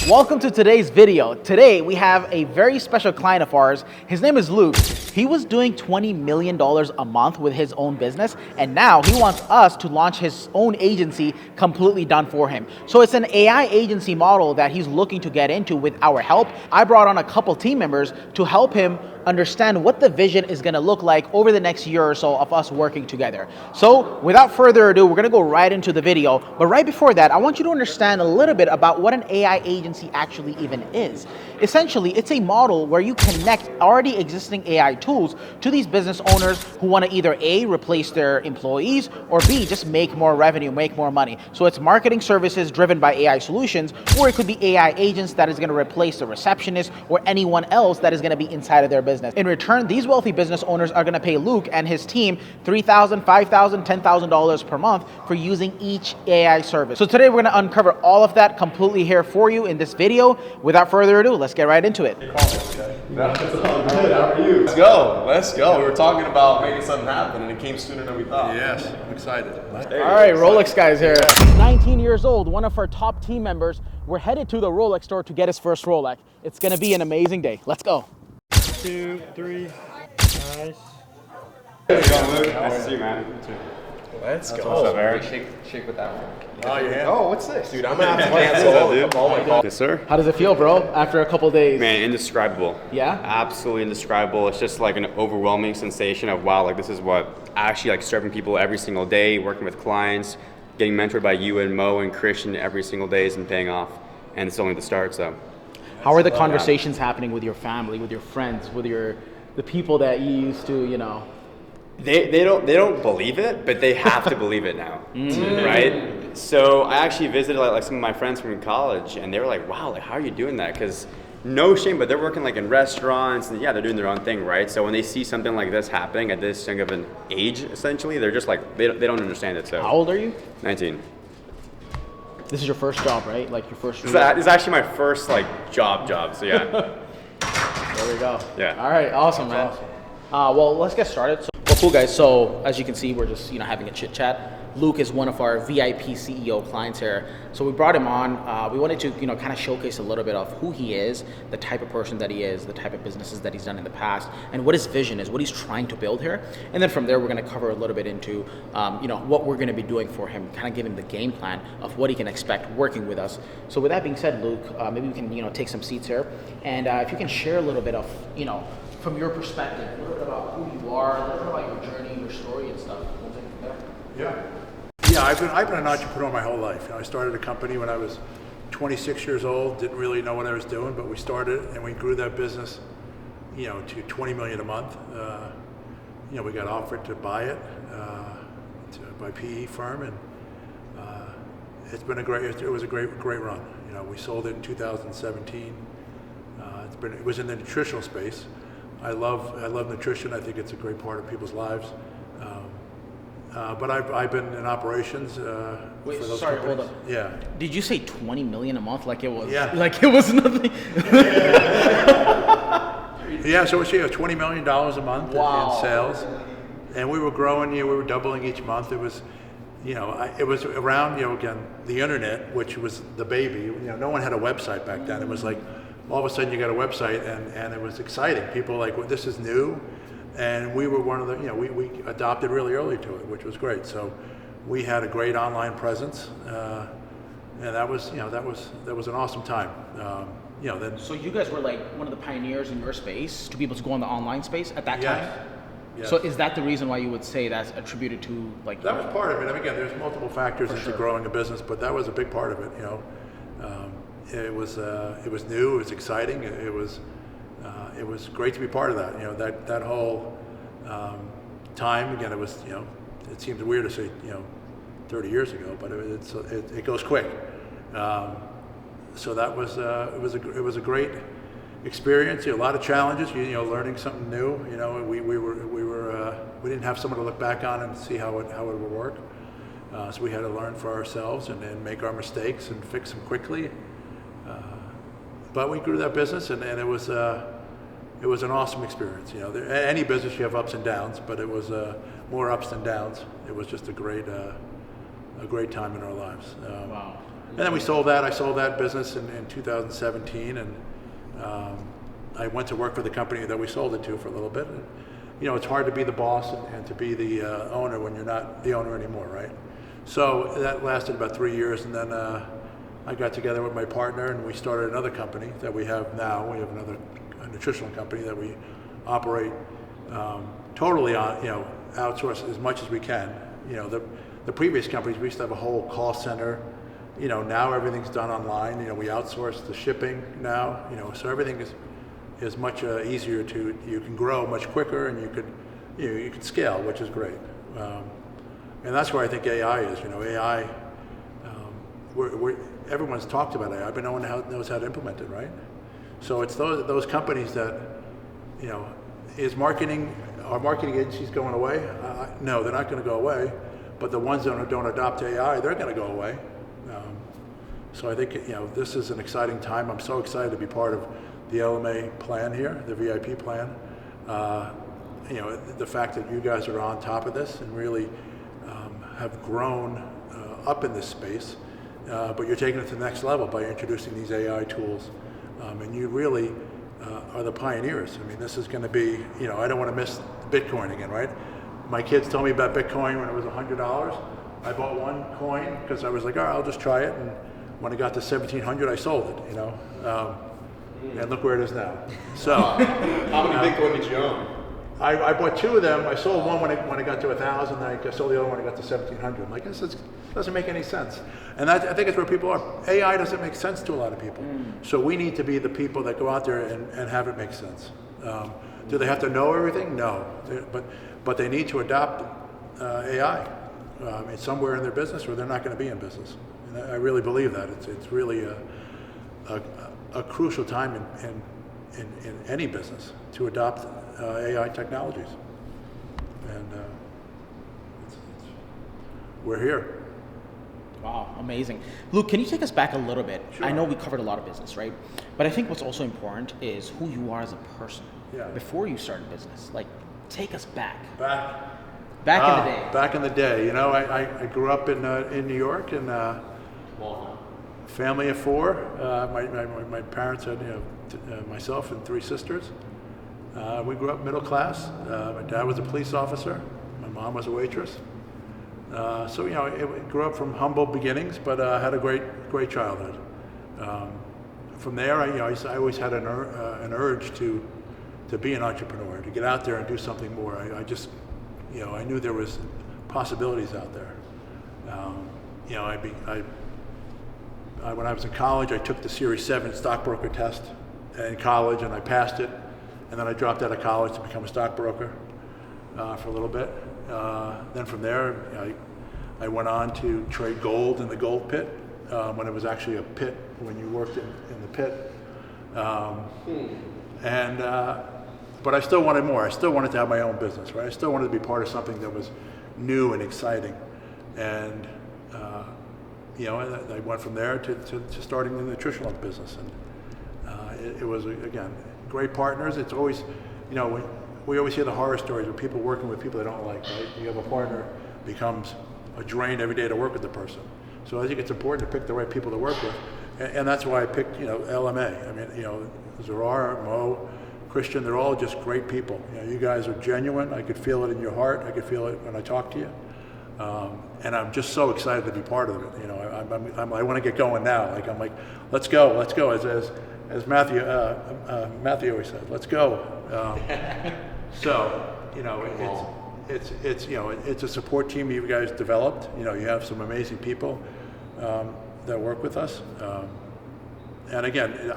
Welcome to today's video. Today we have a very special client of ours. His name is Luke. He was doing $20 million a month with his own business, and now he wants us to launch his own agency completely done for him. So it's an AI agency model that he's looking to get into with our help. I brought on a couple team members to help him understand what the vision is going to look like over the next year or so of us working together. So without further ado, we're going to go right into the video. But right before that, I want you to understand a little bit about what an AI agency actually even is. Essentially, it's a model where you connect already existing AI tools to these business owners who want to either A, replace their employees, or B, just make more revenue, make more money. So it's marketing services driven by AI solutions, or it could be AI agents that is going to replace the receptionist or anyone else that is going to be inside of their business. In return, these wealthy business owners are going to pay Luke and his team $3,000, $5,000, $10,000 per month for using each AI service. So today we're going to uncover all of that completely here for you in this video. Without further ado, let's get right into it. No, it's all good. How are you? Let's go. Let's go. We were talking about making something happen, and it came sooner than we thought. Yes, I'm excited. All right, Rolex guys here. 19 years old, one of our top team members. We're headed to the Rolex store to get his first Rolex. It's going to be an amazing day. Let's go. 2, 3, nice. How's it going, Luke? Nice to see you, man. Let's go. What's up, Eric? Shake with that one. Oh, your hand? Oh, what's this? Dude, I'm gonna have to cancel all my calls. Yes, sir. How does it feel, bro, after a couple days? Man, indescribable. Yeah? Absolutely indescribable. It's just like an overwhelming sensation of, wow, like this is what actually like serving people every single day, working with clients, getting mentored by you and Mo and Christian every single day isn't paying off. And it's only the start, so. How are the conversations happening with your family, with your friends, with the people that you used to, you know? They don't believe it, but they have to believe it now, right? So I actually visited like some of my friends from college, and they were like, "Wow, like how are you doing that?" Because no shame, but they're working like in restaurants, and yeah, they're doing their own thing, right? So when they see something like this happening at this young of an age, essentially, they're just like they don't understand it. So How old are you? 19. This is your first job, right? Like your first. This is actually my first like job. So yeah. There we go. Yeah. All right, awesome, man. Well, let's get started. Well, cool, guys. So as you can see, we're just having a chit chat. Luke is one of our VIP CEO clients here. So we brought him on. We wanted to kind of showcase a little bit of who he is, the type of person that he is, the type of businesses that he's done in the past, and what his vision is, what he's trying to build here. And then from there, we're going to cover a little bit into what we're going to be doing for him, kind of give him the game plan of what he can expect working with us. So with that being said, Luke, maybe we can take some seats here, and if you can share a little bit of from your perspective, a little bit about who you are, a little bit about your journey, your story, and stuff. We'll take it from there. Yeah, I've been an entrepreneur my whole life. I started a company when I was 26 years old, didn't really know what I was doing, but we started it and we grew that business, to $20 million a month. We got offered to buy it by PE firm, and it was a great run. We sold it in 2017. It was in the nutritional space. I love nutrition. I think it's a great part of people's lives. But I've been in operations Wait, for those sorry, companies. hold up. Yeah. Did you say 20 million a month? Like it was? Yeah. Like it was nothing. Yeah. So it's $20 million a month Wow. in sales, and we were growing. We were doubling each month. It was, it was around again the internet, which was the baby. No one had a website back then. It was like all of a sudden you got a website, and it was exciting. People were like, well, this is new. And we were one of the, we adopted really early to it, which was great. So we had a great online presence, and that was an awesome time. Then. So you guys were like one of the pioneers in your space to be able to go in the online space at that time? Yes. So is that the reation why you would say that's attributed to like? That was part of it. I mean, again, there's multiple factors into growing a business, but that was a big part of it. It was new, it was exciting, it was great to be part of that. That whole time. Again, it was it seems weird to say 30 years ago, but it goes quick. So that was it was a great experience. A lot of challenges. Learning something new. We didn't have someone to look back on and see how it would work. So we had to learn for ourselves and make our mistakes and fix them quickly. But we grew that business, and it was an awesome experience. Any business you have ups and downs, but it was more ups than downs. It was just a great time in our lives. Wow. And then we sold that. I sold that business in 2017, and I went to work for the company that we sold it to for a little bit. And, it's hard to be the boss and to be the owner when you're not the owner anymore, right? So that lasted about 3 years, and then I got together with my partner, and we started another company that we have now. We have another nutritional company that we operate totally on, outsource as much as we can. The previous companies, we used to have a whole call center. Now everything's done online. We outsource the shipping now. So everything is much easier you can grow much quicker, and you could scale, which is great. And that's where I think AI is. AI. Everyone's talked about AI, but no one knows how to implement it, right? So it's those companies that, are marketing agencies going away? No, they're not going to go away. But the ones that don't adopt AI, they're going to go away. So I think this is an exciting time. I'm so excited to be part of the LMA plan here, the VIP plan. The fact that you guys are on top of this and really have grown up in this space, but you're taking it to the next level by introducing these AI tools, and you really are the pioneers. I mean, this is going to be, I don't want to miss Bitcoin again, right? My kids told me about Bitcoin when it was $100. I bought one coin because I was like, all right, I'll just try it. And when it got to 1,700, I sold it, and look where it is now. So, how many Bitcoin did you own? I bought two of them. I sold one when it got to 1,000. I sold the other one when it got to 1,700. I'm like, this doesn't make any sense. And I think it's where people are. AI doesn't make sense to a lot of people. So we need to be the people that go out there and have it make sense. Do they have to know everything? No. But they need to adopt AI somewhere in their business, or they're not going to be in business. And I really believe that. It's really a crucial time in any business to adopt AI technologies. And we're here. Wow, amazing. Luke, can you take us back a little bit? Sure. I know we covered a lot of business, right? But I think what's also important is who you are as a person. Yeah. Before you started business, take us back. Back in the day. Back in the day, I grew up in New York, and family of four. My parents had myself and three sisters. We grew up middle class. My dad was a police officer. My mom was a waitress. So grew up from humble beginnings, but had a great childhood. From there, I always had an urge to be an entrepreneur, to get out there and do something more. I knew there was possibilities out there. When I was in college, I took the Series 7 stockbroker test in college, and I passed it. And then I dropped out of college to become a stockbroker for a little bit. Then from there, I went on to trade gold in the gold pit when it was actually a pit, when you worked in the pit. But I still wanted more. I still wanted to have my own business, right? I still wanted to be part of something that was new and exciting. And I went from there to starting the nutritional business. And it was, again, great partners. It's always, we always hear the horror stories of people working with people they don't like, right? You have a partner, becomes a drain every day to work with the person. So I think it's important to pick the right people to work with. And that's why I picked, LMA. I mean, Zarar, Mo, Christian, they're all just great people. You guys are genuine. I could feel it in your heart. I could feel it when I talk to you. And I'm just so excited to be part of it. I want to get going now. I'm like, let's go. As Matthew always said, let's go. It's a support team you guys developed. You have some amazing people that work with us. And again,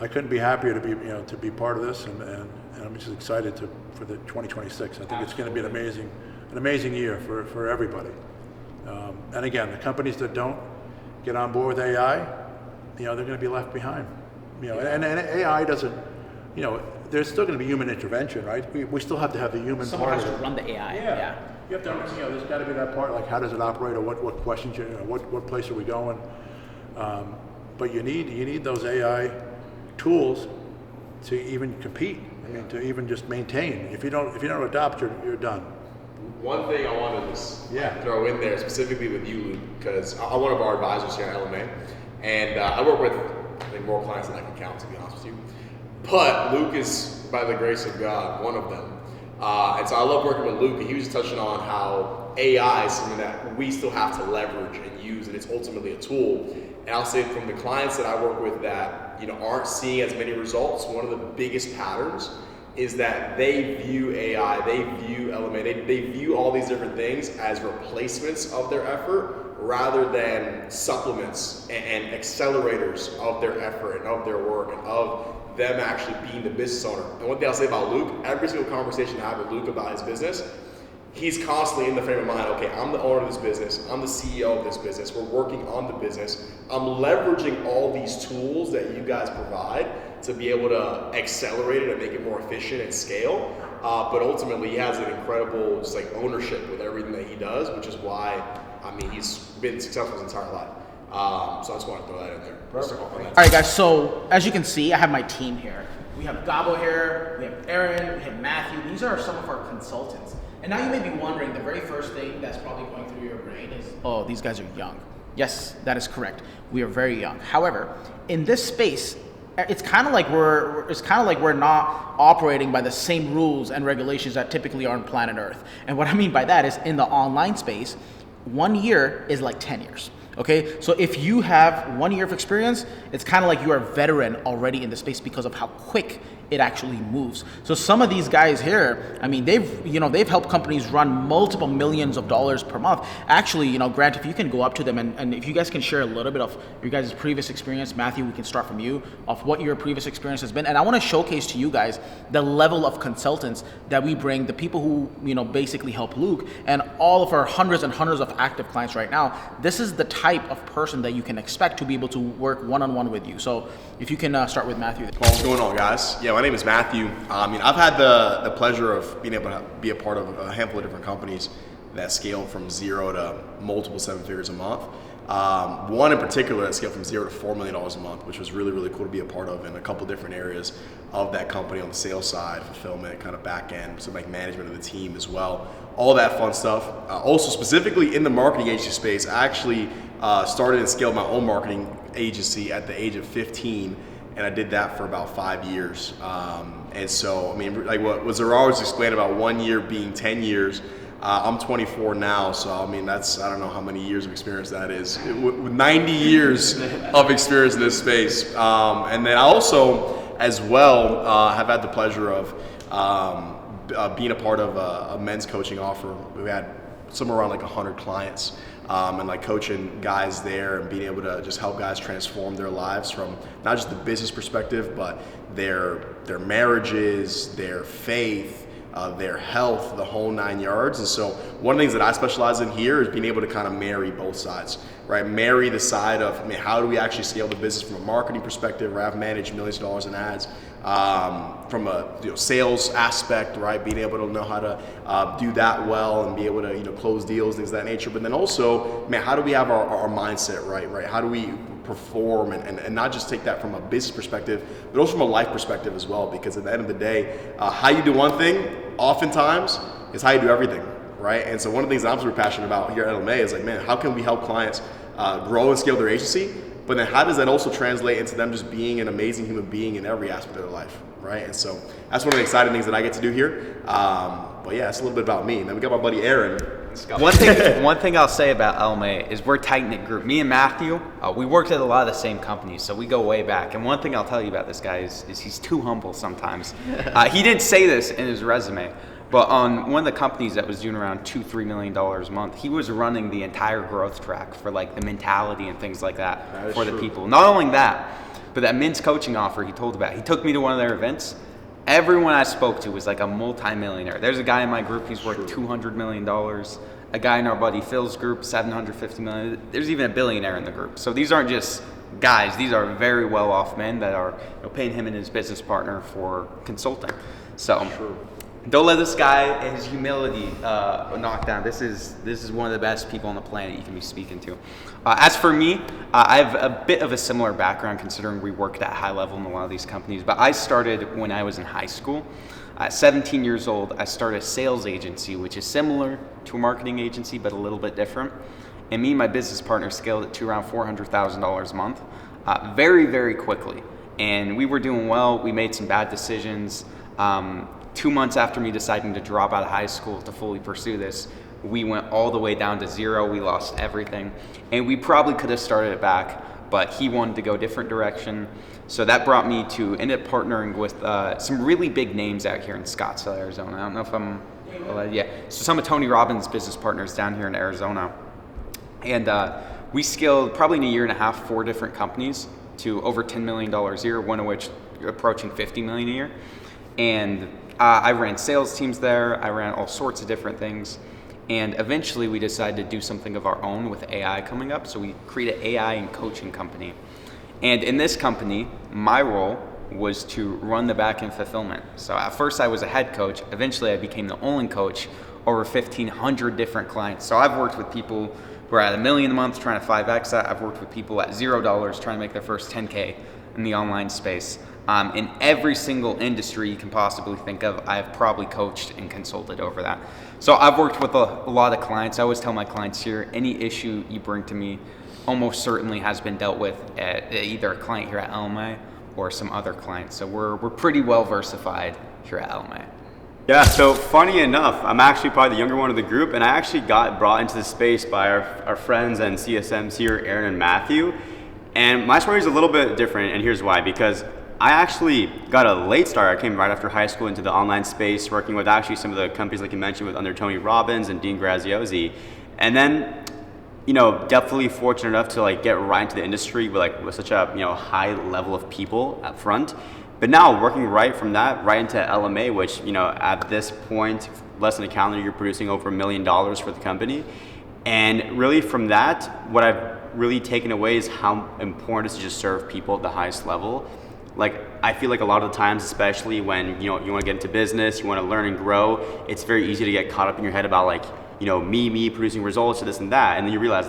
I couldn't be happier to be part of this, and I'm just excited for the 2026. I think it's going to be an amazing year for everybody. And again, the companies that don't get on board with AI, they're going to be left behind. And AI doesn't, there's still going to be human intervention, right? We still have to have the human Someone part has of to it. run the AI. Yeah. You have to understand, there's got to be that part, like how does it operate, or what questions, what place are we going? But you need those AI tools to even compete. I mean, to even just maintain. If you don't adopt, you're done. One thing I want to just Yeah. throw in there, specifically with you, Luke, because I'm one of our advisors here at LMA, and I work with, I think, more clients than I can count, to be honest with you. But Luke is, by the grace of God, one of them. And so I love working with Luke, and he was just touching on how AI is something that we still have to leverage and use, and it's ultimately a tool. And I'll say from the clients that I work with that aren't seeing as many results, one of the biggest patterns is that they view AI, they view LMA, they view all these different things as replacements of their effort rather than supplements and accelerators of their effort and of their work and of them actually being the business owner. And one thing I'll say about Luke, every single conversation I have with Luke about his business, he's constantly in the frame of mind, okay, I'm the owner of this business, I'm the CEO of this business, we're working on the business, I'm leveraging all these tools that you guys provide to be able to accelerate it and make it more efficient and scale. But ultimately, he has an incredible just like ownership with everything that he does, which is why, I mean, he's been successful his entire life. So I just want to throw that in there. Perfect. All right, guys. So as you can see, I have my team here. We have Gabo here, we have Aaron, we have Matthew. These are some of our consultants. And now you may be wondering, the very first thing that's probably going through your brain is, oh, these guys are young. Yes, that is correct. We are very young. However, in this space, it's kind of like we're not operating by the same rules and regulations that typically are on planet Earth. And what I mean by that is, in the online space, 1 year is like 10 years. Okay, so if you have 1 year of experience, it's kind of like you are a veteran already in the space because of how quick it actually moves. So some of these guys here, I mean, they've helped companies run multiple millions of dollars per month. Actually, Grant, if you can go up to them and if you guys can share a little bit of your guys' previous experience. Matthew, we can start from you, of what your previous experience has been. And I want to showcase to you guys the level of consultants that we bring, the people who, basically help Luke, and all of our hundreds and hundreds of active clients right now. This is the type of person that you can expect to be able to work one-on-one with you. So if you can start with Matthew. What's going on, guys? Yeah, my name is Matthew. I've had the pleasure of being able to be a part of a handful of different companies that scale from 0 to multiple 7 figures a month. One in particular that scaled from 0 to $4 million a month, which was really, really cool to be a part of in a couple different areas of that company, on the sales side, fulfillment, kind of back end, so like management of the team as well. All that fun stuff. Also, specifically in the marketing agency space, I actually started and scaled my own marketing agency at the age of 15. And I did that for about 5 years. And so, I mean, like what Zara was explaining about 1 year being 10 years, I'm 24 now. So, I mean, I don't know how many years of experience that is. 90 years of experience in this space. And then I also, as well, have had the pleasure of being a part of a men's coaching offer. We had somewhere around like 100 clients. And like coaching guys there and being able to just help guys transform their lives from not just the business perspective, but their marriages, their faith, their health, the whole 9 yards. And so one of the things that I specialize in here is being able to kind of marry both sides, right? Marry the side of, how do we actually scale the business from a marketing perspective, where I've managed millions of dollars in ads, from a sales aspect, right? Being able to know how to do that well and be able to close deals, things of that nature. But then also, how do we have our mindset right? How do we perform and not just take that from a business perspective, but also from a life perspective as well? Because at the end of the day, how you do one thing oftentimes is how you do everything, right? And so one of the things that I'm super passionate about here at LMA is like, how can we help clients grow and scale their agency? But then how does that also translate into them just being an amazing human being in every aspect of their life, right? And so that's one of the exciting things that I get to do here. But yeah, it's a little bit about me. And then we got my buddy Aaron. One thing I'll say about LMA is we're a tight-knit group. Me and Matthew, we worked at a lot of the same companies, so we go way back. And one thing I'll tell you about this guy is he's too humble sometimes. He didn't say this in his resume, but on one of the companies that was doing around $2-3 million a month, he was running the entire growth track for like the mentality and things like that for the people. Not only that, but that men's coaching offer he told about. He took me to one of their events. Everyone I spoke to was like a multi-millionaire. There's a guy in my group, he's worth $200 million. A guy in our buddy Phil's group, $750 million. There's even a billionaire in the group. So these aren't just guys, these are very well-off men that are paying him and his business partner for consulting. So Don't let this guy and his humility knock down. This is one of the best people on the planet you can be speaking to. As for me, I have a bit of a similar background considering we worked at high level in a lot of these companies, but I started when I was in high school. At 17 years old, I started a sales agency, which is similar to a marketing agency, but a little bit different. And me and my business partner scaled it to around $400,000 a month very, very quickly. And we were doing well. We made some bad decisions. 2 months after me deciding to drop out of high school to fully pursue this, we went all the way down to zero. We lost everything. And we probably could have started it back, but he wanted to go a different direction. So that brought me to end up partnering with some really big names out here in Scottsdale, Arizona. I don't know if I'm, So some of Tony Robbins' business partners down here in Arizona. And we scaled probably in a year and a half 4 different companies to over $10 million a year, one of which approaching $50 million a year. And I ran sales teams there. I ran all sorts of different things. And eventually we decided to do something of our own with AI coming up. So we created an AI and coaching company. And in this company, my role was to run the back-end fulfillment. So at first I was a head coach. Eventually I became the only coach over 1,500 different clients. So I've worked with people who are at $1 million a month trying to 5X that. I've worked with people at $0 trying to make their first 10K in the online space. In every single industry you can possibly think of, I've probably coached and consulted over that. So I've worked with a lot of clients. I always tell my clients here, any issue you bring to me almost certainly has been dealt with at either a client here at LMA or some other clients. So we're pretty well versified here at LMA. Yeah, so funny enough, I'm actually probably the younger one of the group, and I actually got brought into the space by our friends and CSMs here, Aaron and Matthew. And my story is a little bit different, and here's why. Because I actually got a late start. I came right after high school into the online space, working with actually some of the companies like you mentioned with under Tony Robbins and Dean Graziosi. And then, definitely fortunate enough to get right into the industry with such a high level of people up front. But now working right from that right into LMA, which at this point, less than a calendar, you're producing over $1 million for the company. And really from that, what I've really taken away is how important it is to just serve people at the highest level. I feel like a lot of the times, especially when you want to get into business, you want to learn and grow, it's very easy to get caught up in your head about me producing results, this and that, and then you realize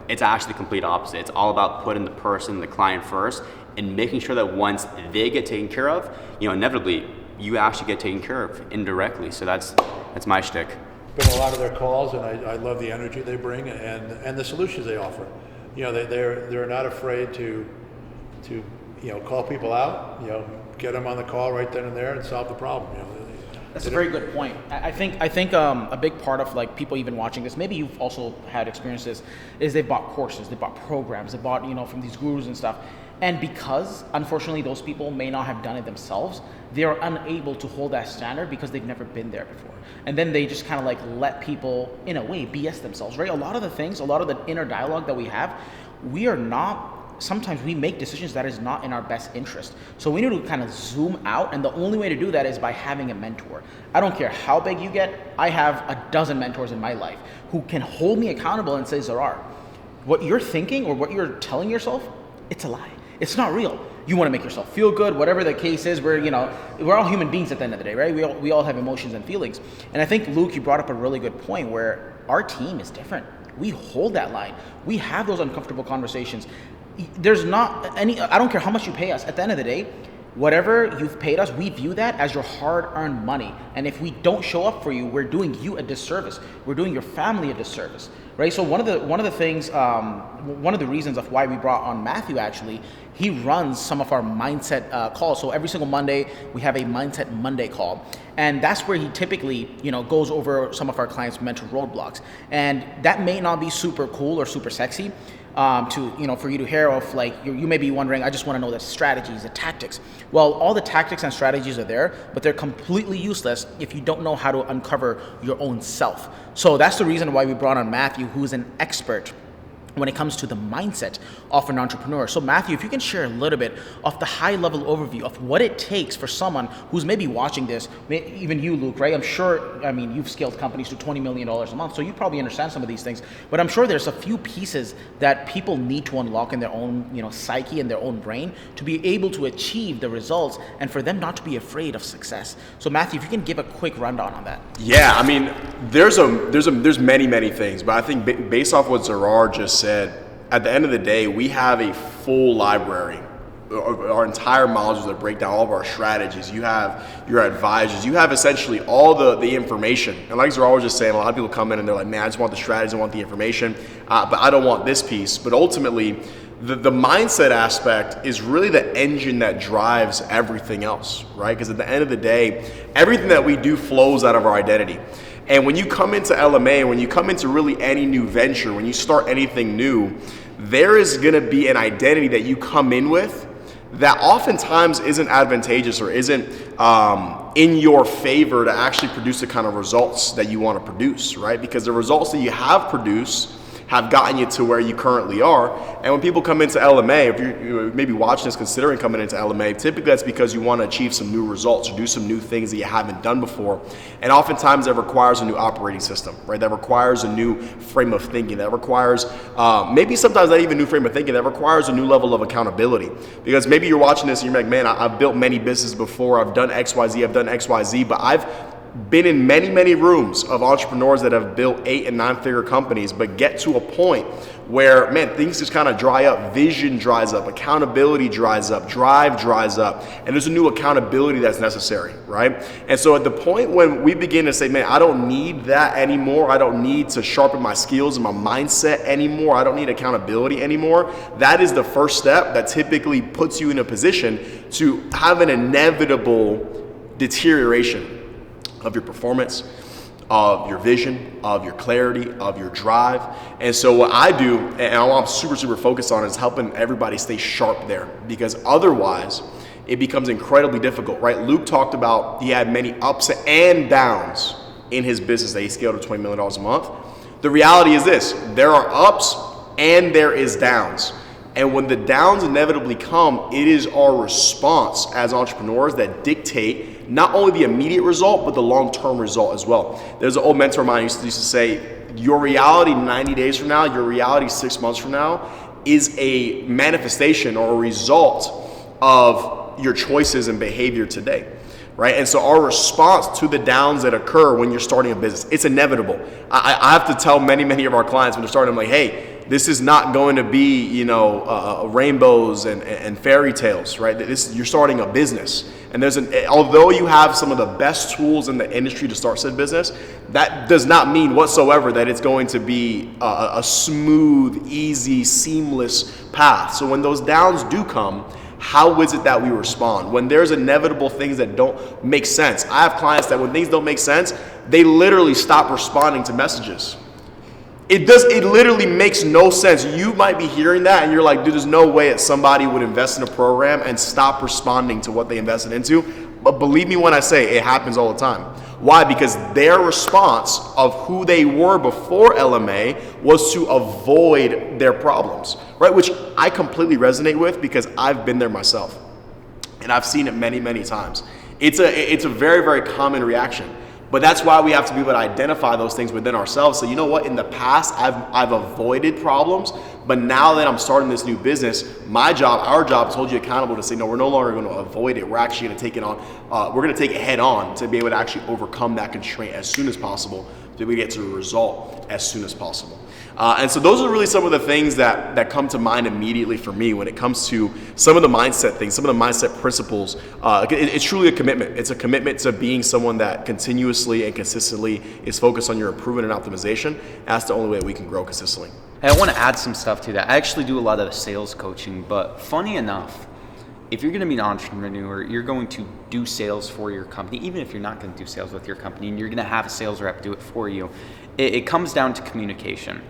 it's actually the complete opposite. It's all about putting the person, the client first, and making sure that once they get taken care of, inevitably you actually get taken care of indirectly. So that's my shtick. Been a lot of their calls, and I love the energy they bring and the solutions they offer. They're not afraid to call people out, get them on the call right then and there and solve the problem. That's a very good point. I think a big part of people even watching this, maybe you've also had experiences, is they bought courses, they bought programs, they bought from these gurus and stuff. And because unfortunately those people may not have done it themselves, they are unable to hold that standard because they've never been there before. And then they just kind of let people in a way BS themselves, right? A lot of the things, a lot of the inner dialogue that we have, sometimes we make decisions that is not in our best interest. So we need to kind of zoom out, and the only way to do that is by having a mentor. I don't care how big you get. I have a dozen mentors in my life who can hold me accountable and say, Zarar, what you're thinking or what you're telling yourself, it's a lie. It's not real. You want to make yourself feel good, whatever the case is. We're all human beings at the end of the day, right? We all have emotions and feelings. And I think, Luke, you brought up a really good point where our team is different. We hold that line. We have those uncomfortable conversations. There's not any, I don't care how much you pay us. At the end of the day, whatever you've paid us, we view that as your hard-earned money. And if we don't show up for you, we're doing you a disservice. We're doing your family a disservice, right? So one of the things, one of the reasons of why we brought on Matthew, actually, he runs some of our mindset calls. So every single Monday, we have a Mindset Monday call. And that's where he typically, goes over some of our clients' mental roadblocks. And that may not be super cool or super sexy, for you to hear of, you may be wondering, I just want to know the strategies, the tactics. Well, all the tactics and strategies are there, but they're completely useless if you don't know how to uncover your own self. So that's the reason why we brought on Matthew, who's an expert when it comes to the mindset of an entrepreneur. So Matthew, if you can share a little bit of the high level overview of what it takes for someone who's maybe watching this, even you, Luke, right? I'm sure, I mean, you've scaled companies to $20 million a month, so you probably understand some of these things, but I'm sure there's a few pieces that people need to unlock in their own, psyche and their own brain to be able to achieve the results and for them not to be afraid of success. So Matthew, if you can give a quick rundown on that. Yeah, I mean, there's many things, but I think based off what Gerard just said, at the end of the day, we have a full library, our entire modules that break down all of our strategies. You have your advisors, you have essentially all the information. And like Gerard was just saying, a lot of people come in and they're like, man, I just want the strategies, I want the information, but I don't want this piece. But ultimately, the mindset aspect is really the engine that drives everything else, right? Because at the end of the day, everything that we do flows out of our identity. And when you come into LMA, when you come into really any new venture, when you start anything new, there is going to be an identity that you come in with that oftentimes isn't advantageous or isn't in your favor to actually produce the kind of results that you want to produce, right? Because the results that you have produced have gotten you to where you currently are. And when people come into LMA, if you're maybe watching this, considering coming into LMA, typically that's because you want to achieve some new results or do some new things that you haven't done before. And oftentimes that requires a new operating system, right? That requires a new frame of thinking. That requires, maybe sometimes not even a new frame of thinking, that requires a new level of accountability. Because maybe you're watching this and you're like, man, I've built many businesses before, I've done XYZ, I've done XYZ, but I've been in many rooms of entrepreneurs that have built 8 and 9 figure companies, but get to a point where, man, things just kind of dry up, vision dries up, accountability dries up, drive dries up, and there's a new accountability that's necessary, right? And so at the point when we begin to say, man, I don't need that anymore, I don't need to sharpen my skills and my mindset anymore, I don't need accountability anymore, that is the first step that typically puts you in a position to have an inevitable deterioration of your performance, of your vision, of your clarity, of your drive. And so what I do, and I'm super focused on, is helping everybody stay sharp there, because otherwise it becomes incredibly difficult, right? Luke talked about he had many ups and downs in his business that he scaled to $20 million a month. The reality is this: there are ups and there is downs. And when the downs inevitably come, it is our response as entrepreneurs that dictate not only the immediate result, but the long-term result as well. There's an old mentor of mine who used to say, your reality 90 days from now, your reality 6 months from now is a manifestation or a result of your choices and behavior today. Right? And so our response to the downs that occur when you're starting a business, it's inevitable. I have to tell many of our clients when they're starting, I'm like, hey, this is not going to be, rainbows and fairy tales, right? You're starting a business. And although you have some of the best tools in the industry to start said business, that does not mean whatsoever that it's going to be a smooth, easy, seamless path. So when those downs do come, how is it that we respond? When there's inevitable things that don't make sense. I have clients that when things don't make sense, they literally stop responding to messages. It literally makes no sense. You might be hearing that and you're like, dude, there's no way that somebody would invest in a program and stop responding to what they invested into. But believe me when I say it happens all the time. Why? Because their response of who they were before LMA was to avoid their problems, right? Which I completely resonate with because I've been there myself. And I've seen it many times. It's a very common reaction. But that's why we have to be able to identify those things within ourselves. So you know what? In the past, I've avoided problems, but now that I'm starting this new business, our job is to hold you accountable to say, no, we're no longer going to avoid it. We're actually going to take it on. We're going to take it head on to be able to actually overcome that constraint as soon as possible, to be able to get to a result as soon as possible. And so those are really some of the things that come to mind immediately for me when it comes to some of the mindset things, some of the mindset principles. It's truly a commitment. It's a commitment to being someone that continuously and consistently is focused on your improvement and optimization. That's the only way we can grow consistently. Hey, I want to add some stuff to that. I actually do a lot of sales coaching, but funny enough, if you're going to be an entrepreneur, you're going to do sales for your company, even if you're not going to do sales with your company, and you're going to have a sales rep do it for you. It comes down to communication.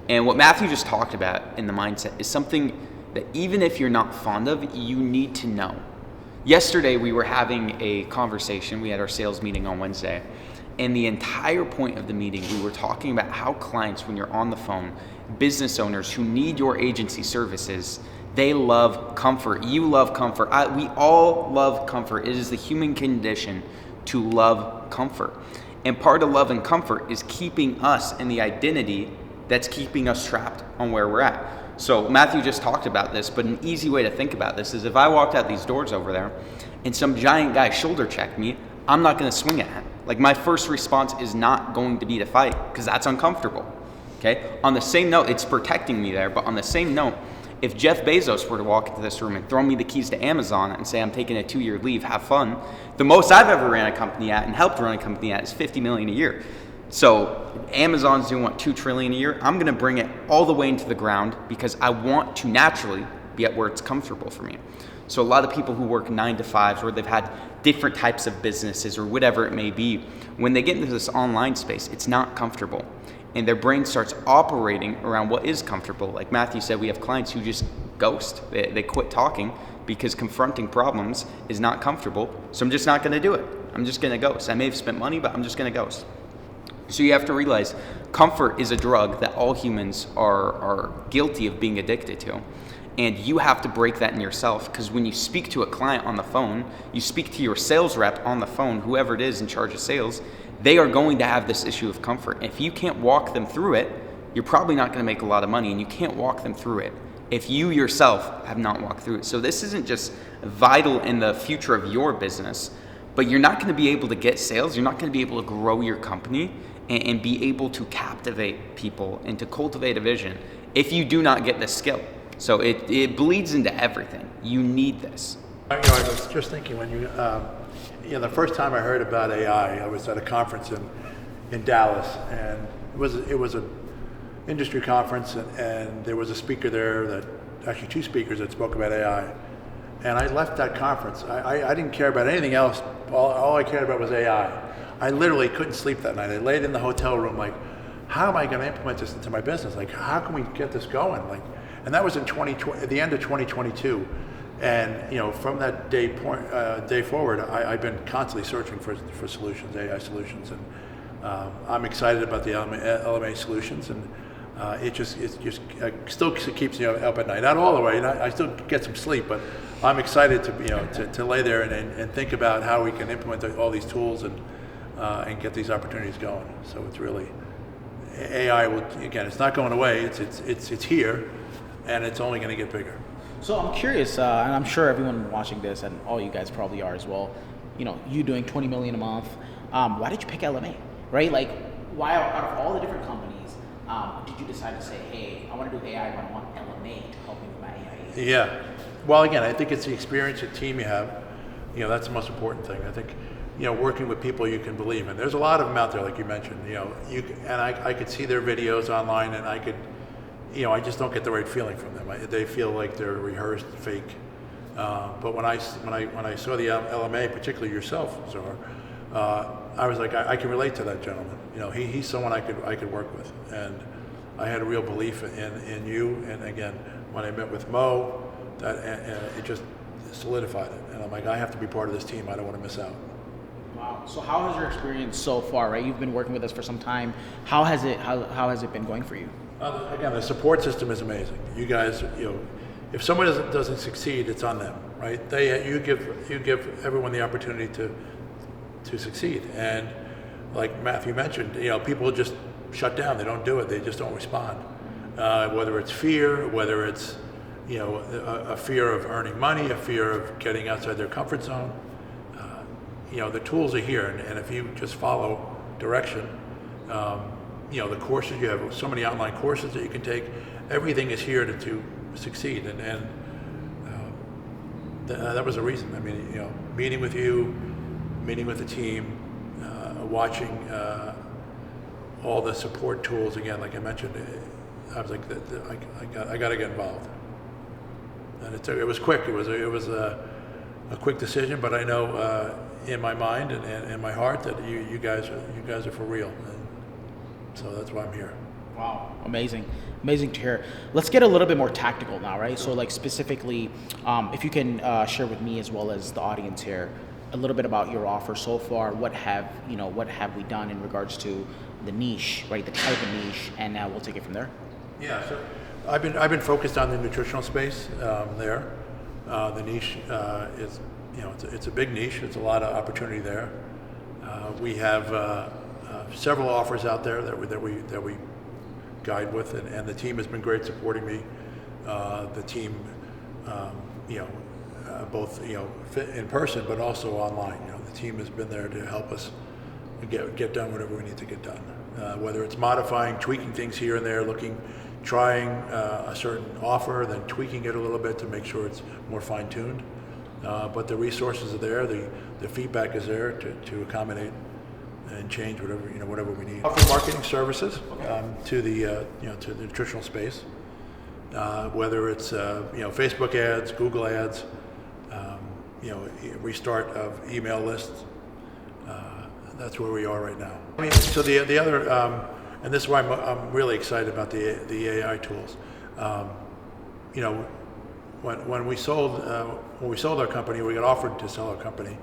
And what Matthew just talked about in the mindset is something that even if you're not fond of, you need to know. Yesterday, we were having a conversation. We had our sales meeting on Wednesday. And the entire point of the meeting, we were talking about how clients, when you're on the phone, business owners who need your agency services, they love comfort. You love comfort. We all love comfort. It is the human condition to love comfort. And part of love and comfort is keeping us in the identity that's keeping us trapped on where we're at. So Matthew just talked about this, but an easy way to think about this is if I walked out these doors over there and some giant guy shoulder checked me, I'm not going to swing at him. Like, my first response is not going to be to fight, because that's uncomfortable. Okay? On the same note, it's protecting me there, but on the same note, if Jeff Bezos were to walk into this room and throw me the keys to Amazon and say, I'm taking a 2-year leave, have fun, the most I've ever ran a company at and helped run a company at is $50 million a year. So Amazon's doing, what, $2 trillion a year? I'm going to bring it all the way into the ground because I want to naturally be at where it's comfortable for me. So a lot of people who work 9 to 5s, or they've had different types of businesses or whatever it may be, when they get into this online space, it's not comfortable. And their brain starts operating around what is comfortable. Like Matthew said, we have clients who just ghost. They quit talking because confronting problems is not comfortable. So I'm just not going to do it. I'm just going to ghost. I may have spent money, but I'm just going to ghost. So you have to realize comfort is a drug that all humans are guilty of being addicted to. And you have to break that in yourself, because when you speak to a client on the phone, you speak to your sales rep on the phone, whoever it is in charge of sales, they are going to have this issue of comfort. If you can't walk them through it, you're probably not going to make a lot of money, and you can't walk them through it if you yourself have not walked through it. So this isn't just vital in the future of your business, but you're not going to be able to get sales. You're not going to be able to grow your company and be able to captivate people and to cultivate a vision if you do not get this skill. So it bleeds into everything. You need this. I was just thinking when the first time I heard about AI, I was at a conference in Dallas, and it was an industry conference, and there was a speaker there actually 2 speakers that spoke about AI. And I left that conference. I didn't care about anything else. All I cared about was AI. I literally couldn't sleep that night. I laid in the hotel room like, how am I going to implement this into my business? Like, how can we get this going? Like, and that was at the end of 2022. And from that day forward, I've been constantly searching for solutions, AI solutions, and I'm excited about the LMA solutions, and it still keeps me up at night. Not all the way. I still get some sleep, but I'm excited to lay there and think about how we can implement all these tools and get these opportunities going. So it's really AI will, again, it's not going away. It's here, and it's only going to get bigger. So I'm curious, and I'm sure everyone watching this, and all you guys probably are as well, you doing 20 million a month, why did you pick LMA, right? Like, why out of all the different companies, did you decide to say, hey, I want to do AI, but I want LMA to help me with my AI? Yeah. Well, again, I think it's the experience and team you have. That's the most important thing. I think, working with people you can believe in. There's a lot of them out there, like you mentioned. I could see their videos online, and I could, I just don't get the right feeling from them. They feel like they're rehearsed, fake. But when I saw the LMA, particularly yourself, Zohar, I was like, I can relate to that gentleman. He's someone I could work with, and I had a real belief in you. And again, when I met with Mo, that it just solidified it. And I'm like, I have to be part of this team. I don't want to miss out. Wow. So how has your experience so far, right? You've been working with us for some time. How has it been going for you? Again, the support system is amazing. You guys, if someone doesn't succeed, it's on them, right? You give everyone the opportunity to succeed. And like Matthew mentioned, people just shut down. They don't do it. They just don't respond. Whether it's fear, whether it's a fear of earning money, a fear of getting outside their comfort zone. The tools are here, and if you just follow direction, the courses, you have so many online courses that you can take. Everything is here to succeed, and that was a reason. I mean, meeting with you, meeting with the team, watching all the support tools. Again, like I mentioned, I was like, I got to get involved, and it was quick. It was a quick decision, but I know in my mind and in my heart that you guys are for real. So that's why I'm here. Wow, amazing to hear. Let's get a little bit more tactical now, right? So like specifically, if you can share with me as well as the audience here, a little bit about your offer so far. What have we done in regards to the niche, right? The type of niche, and we'll take it from there. Yeah, so I've been focused on the nutritional space there. The niche is, it's a big niche. It's a lot of opportunity there. We have several offers out there that we guide with, and the team has been great supporting me. The team, both in person, but also online. The team has been there to help us get done whatever we need to get done. Whether it's modifying, tweaking things here and there, trying a certain offer, then tweaking it a little bit to make sure it's more fine-tuned. But the resources are there, the feedback is there to accommodate and change whatever we need. Offer marketing services to the nutritional space, whether it's Facebook ads, Google ads, restart of email lists. That's where we are right now. So the other, and this is why I'm really excited about the AI tools. When we sold our company, we got offered to sell our company.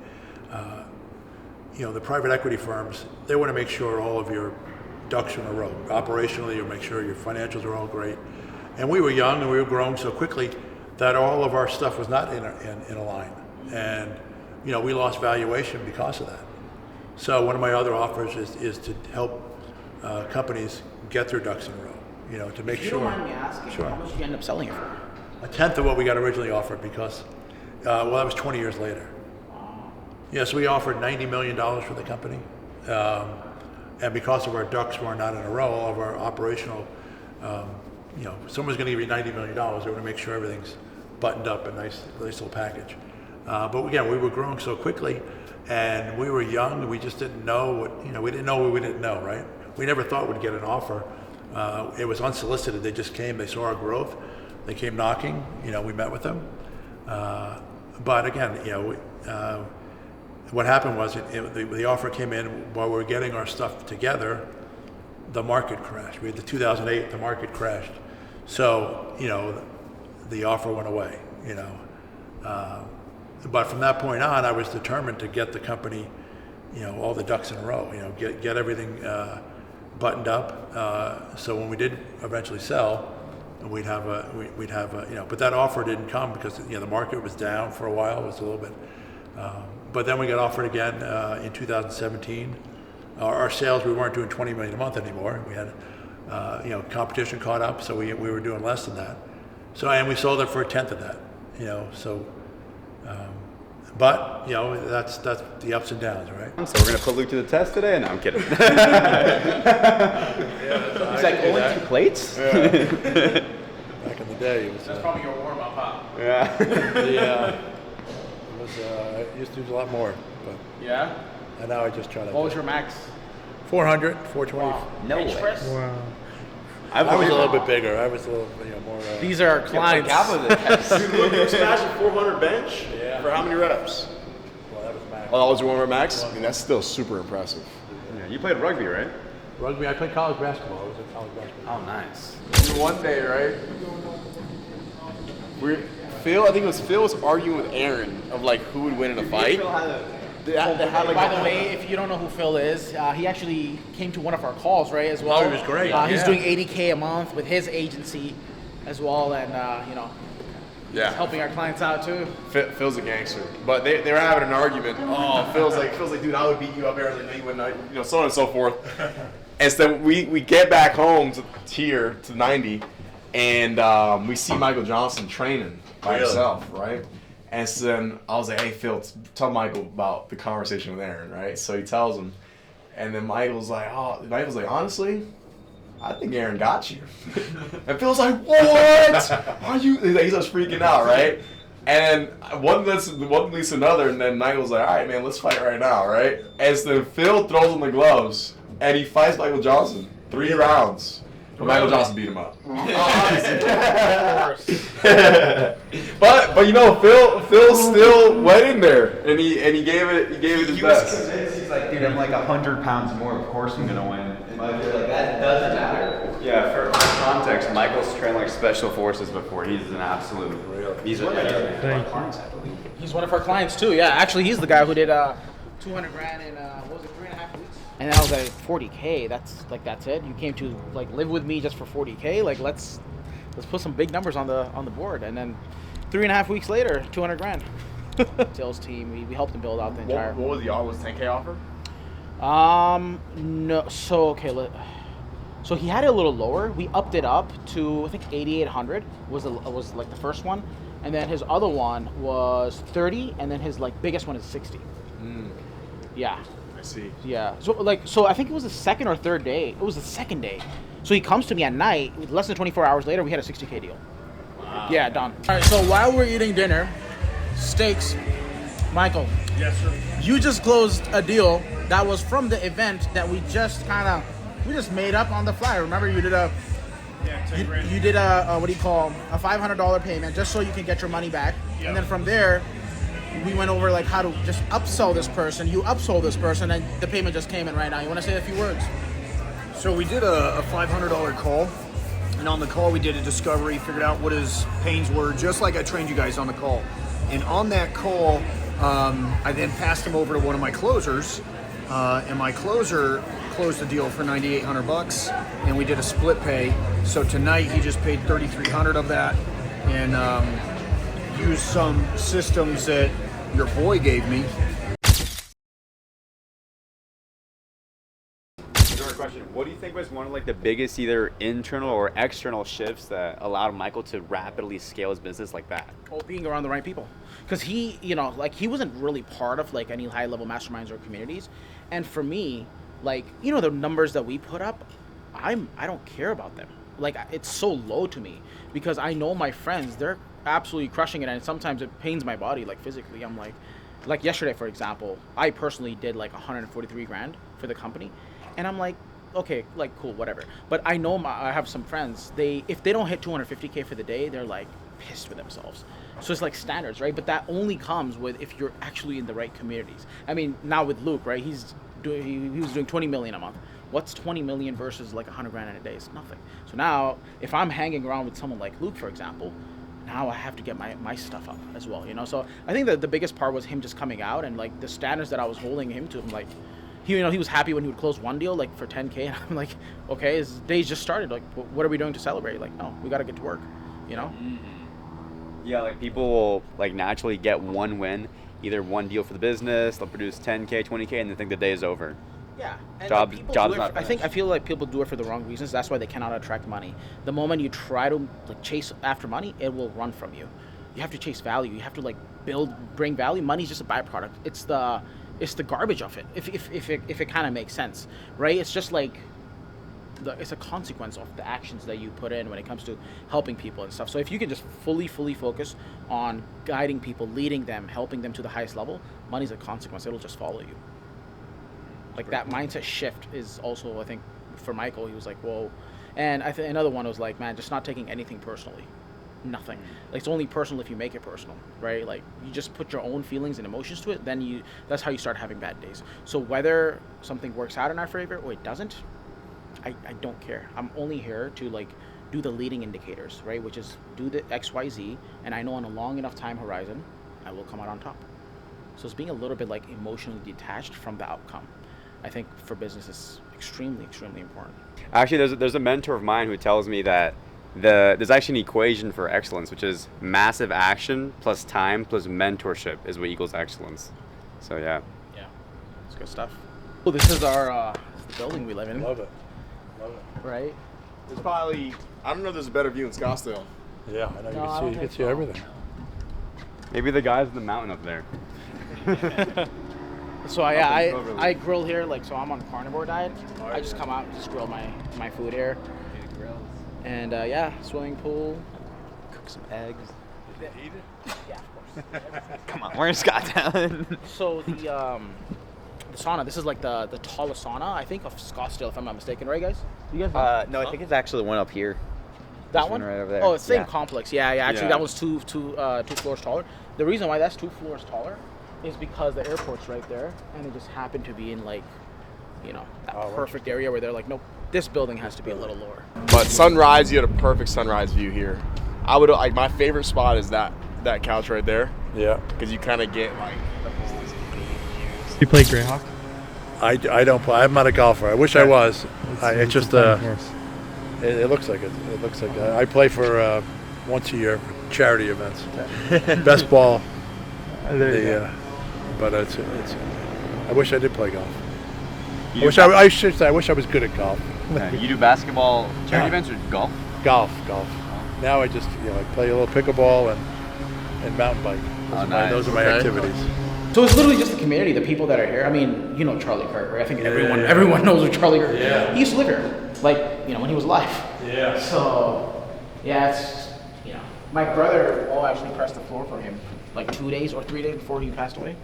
The private equity firms, they want to make sure all of your ducks are in a row. Operationally, you make sure your financials are all great. And we were young and we were growing so quickly that all of our stuff was not in a line. And we lost valuation because of that. So one of my other offers is to help companies get their ducks in a row. To make sure. If you don't mind me asking, Sure. how much did you end up selling it for? A tenth of what we got originally offered because, that was 20 years later. So we offered $90 million for the company. And because of our ducks were not in a row, all of our operational, someone's going to give you $90 million, they want to make sure everything's buttoned up, a nice little package. But again, we were growing so quickly and we were young, we just didn't know we didn't know what we didn't know, right? We never thought we'd get an offer. It was unsolicited, they just came, they saw our growth, they came knocking, we met with them. But again, what happened was the offer came in while we were getting our stuff together, the market crashed. We had the 2008, the market crashed. So, the offer went away, But from that point on, I was determined to get the company, all the ducks in a row, get everything buttoned up. So when we did eventually sell, we'd have but that offer didn't come because, the market was down for a while, it was a little bit. But then we got offered again in 2017. Our sales, we weren't doing 20 million a month anymore. We had, competition caught up, so we were doing less than that. So, and we sold it for a tenth of that, but that's the ups and downs, right? So we're gonna put Luke to the test today? No, I'm kidding. He's like, only 2 plates? Back in the day, it was. That's probably your warm-up, huh? Yeah. It was. I used to do a lot more, but. Yeah? And now I just try to. What was your max? 400, 420. Wow. No Bench way. press? Wow. I was a little bit bigger. I was a little, more. These are clients. Gabo the test. You smashed a 400 bench for how many reps? Well, that was max. Oh, that was your one rep max? I mean, that's still super impressive. Yeah, you played rugby, right? Rugby. I played college basketball. I was in college basketball. Oh, nice. One day, right? I think it was Phil was arguing with Aaron of like who would win in a fight. They had, like, By the way, if you don't know who Phil is, he actually came to one of our calls, right, as well. Oh, he was great. He's Yeah. doing $80K a month with his agency as well, and yeah, helping our clients out too. Phil's a gangster, but they were having an argument. Oh, Phil's like, dude, I would beat you up, Aaron's like, no, you wouldn't, so on and so forth. And so we get back home to 90, and we see Michael Johnson training by himself, right? And so then I was like, hey, Phil, tell Michael about the conversation with Aaron, right? So he tells him, and then Michael's like, honestly, I think Aaron got you. And Phil's like, what? Are you? He's just freaking out, right? And one leads to another, and then Michael's like, all right, man, let's fight right now, right? And so then Phil throws him the gloves, and he fights Michael Johnson 3 rounds. But Michael Johnson beat him up. But Phil still went in there, and he gave it his best. Convinced. He's like, dude, I'm like 100 pounds more. Of course I'm gonna win. And I feel like that doesn't matter. Yeah, for context, Michael's trained like special forces before. He's an absolute. He's one of our clients, I believe. He's one of our clients too. Yeah, actually, he's the guy who did 200 grand in what was it, 3.5 weeks? And then I was like, 40K, that's it? You came to like live with me just for 40K? Like let's put some big numbers on the board. And then 3.5 weeks later, 200 grand. Sales team, we helped him build out the entire. What was the offer? Was 10K offer? No. So okay, so he had it a little lower. We upped it up to I think 8,800 was like the first one, and then his other one was 30, and then his like biggest one is 60. Yeah. I see. Yeah. So I think it was the second or third day. It was the second day. So he comes to me at night. Less than 24 hours later, we had a 60K deal. Wow. Yeah, done. All right. So while we're eating dinner, steaks, Michael. Yes, sir. You just closed a deal that was from the event that we just made up on the fly. Remember, you did a what do you call a $500 payment just so you can get your money back, and then from there, we went over like how to just upsell this person. You upsold this person, and the payment just came in right now. You want to say a few words? So we did a $500 call, and on the call we did a discovery, figured out what his pains were, just like I trained you guys on the call. And on that call, I then passed him over to one of my closers, and my closer closed the deal for $9,800, and we did a split pay. So tonight he just paid $3,300 of that, and used some systems that your boy gave me. Another question. What do you think was one of like the biggest either internal or external shifts that allowed Michael to rapidly scale his business like that? Well, being around the right people. Because he, he wasn't really part of like any high-level masterminds or communities. And for me, like, the numbers that we put up, I don't care about them. Like, it's so low to me because I know my friends, they're absolutely crushing it, and sometimes it pains my body, like physically. I'm like yesterday, for example, I personally did like 143 grand for the company, and I'm like, okay, like cool, whatever. But I know I have some friends, if they don't hit 250K for the day, they're like pissed with themselves. So it's like standards, right? But that only comes with if you're actually in the right communities. I mean, now with Luke, right? He was doing 20 million a month. What's 20 million versus like 100 grand in a day? It's nothing. So now, if I'm hanging around with someone like Luke, for example, now I have to get my stuff up as well, So I think that the biggest part was him just coming out and like the standards that I was holding him to. I'm like, he was happy when he would close one deal like for 10K, and I'm like, okay, his day's just started. Like, what are we doing to celebrate? Like, no, we got to get to work, Yeah, like people will like naturally get one win, either one deal for the business, they'll produce 10K, 20K, and they think the day is over. Yeah. And Job's not I feel like people do it for the wrong reasons. That's why they cannot attract money. The moment you try to like chase after money, it will run from you. You have to chase value. You have to like bring value. Money's just a byproduct. It's the garbage of it. If it kind of makes sense, right? It's just like it's a consequence of the actions that you put in when it comes to helping people and stuff. So if you can just fully focus on guiding people, leading them, helping them to the highest level, money's a consequence. It'll just follow you. Like that mindset shift is also, I think, for Michael, he was like, whoa. And I think another one was like, man, just not taking anything personally. Nothing. Like, it's only personal if you make it personal, right? Like, you just put your own feelings and emotions to it, then that's how you start having bad days. So whether something works out in our favor or it doesn't, I don't care. I'm only here to like do the leading indicators, right? Which is do the XYZ, and I know on a long enough time horizon, I will come out on top. So it's being a little bit like emotionally detached from the outcome. I think for business is extremely important. Actually, there's a mentor of mine who tells me that there's actually an equation for excellence, which is massive action plus time plus mentorship is what equals excellence. So yeah. Yeah, it's good stuff. Well, this is our the building we live in. Love it. Right? There's probably, I don't know if there's a better view in Scottsdale. Yeah, I know. No, I don't you can think see so. everything. Maybe the guys in the mountain up there. So I grill here, like, so I'm on carnivore diet. I just come out and just grill my food here. And swimming pool, cook some eggs. Eat it? Yeah, of course. Come on, we're in Scottsdale. So the sauna, this is like the tallest sauna, I think, of Scottsdale, if I'm not mistaken, right, guys? You guys? No, I think it's actually the one up here. That This one? one right over there. Oh, it's the same Yeah. complex. Yeah. Actually, Yeah. that one's two floors taller. The reason why that's 2 floors taller is because the airport's right there, and it just happened to be in like, that perfect area where they're like, nope, this building has to be a little lower. But sunrise, you had a perfect sunrise view here. I would like my favorite spot is that couch right there Yeah. because you kind of get like. You play Greyhawk? I don't play. I'm not a golfer. I wish I was. It's just it looks like it. It looks like I play for once a year for charity events. Best ball. But it's. I wish I did play golf. I should say I wish I was good at golf. You do basketball charity events or golf? Golf. Now I just I play a little pickleball and mountain bike. Those are my activities. So it's literally just the community, the people that are here. I mean, you know Charlie Kirk, right? I think everyone knows who Charlie Kirk is. Yeah. He used to live here, like, when he was alive. Yeah. So, yeah, it's, my brother actually pressed the floor for him, like 2 days or 3 days before he passed away.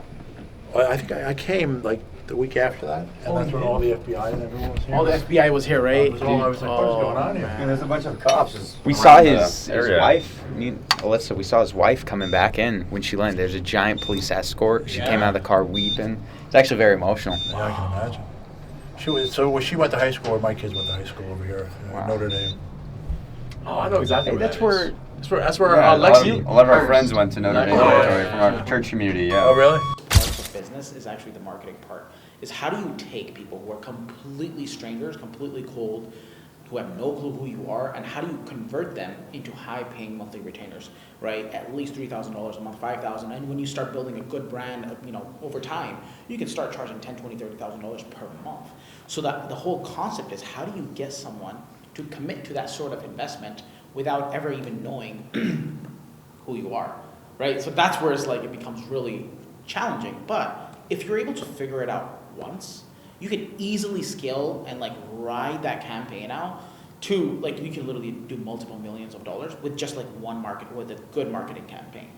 Well, I think I came like the week after that, and that's when all the FBI and everyone was here. All the FBI was here, right? I was like, what's going on here? And there's a bunch of cops. We saw his wife, Alyssa, we saw his wife coming back in when she landed. There's a giant police escort. She came out of the car weeping. It's actually very emotional. Yeah, I can imagine. She went to high school, or my kids went to high school over here, Notre Dame. Oh, I know exactly where That's that where. is. That's where A lot Lexi. of our friends went to Notre Dame from our church community. Yeah. Oh, really? Part of business is actually the marketing part. Is how do you take people who are completely strangers, completely cold, who have no clue who you are, and how do you convert them into high-paying monthly retainers, right? At least $3,000 a month, $5,000, and when you start building a good brand, over time, you can start charging $10,000, $20,000, $30,000 per month. So that the whole concept is how do you get someone to commit to that sort of investment without ever even knowing who you are, right? So that's where it's like it becomes really challenging. But if you're able to figure it out once, you can easily scale and like ride that campaign out to like you can literally do multiple millions of dollars with just like one market with a good marketing campaign.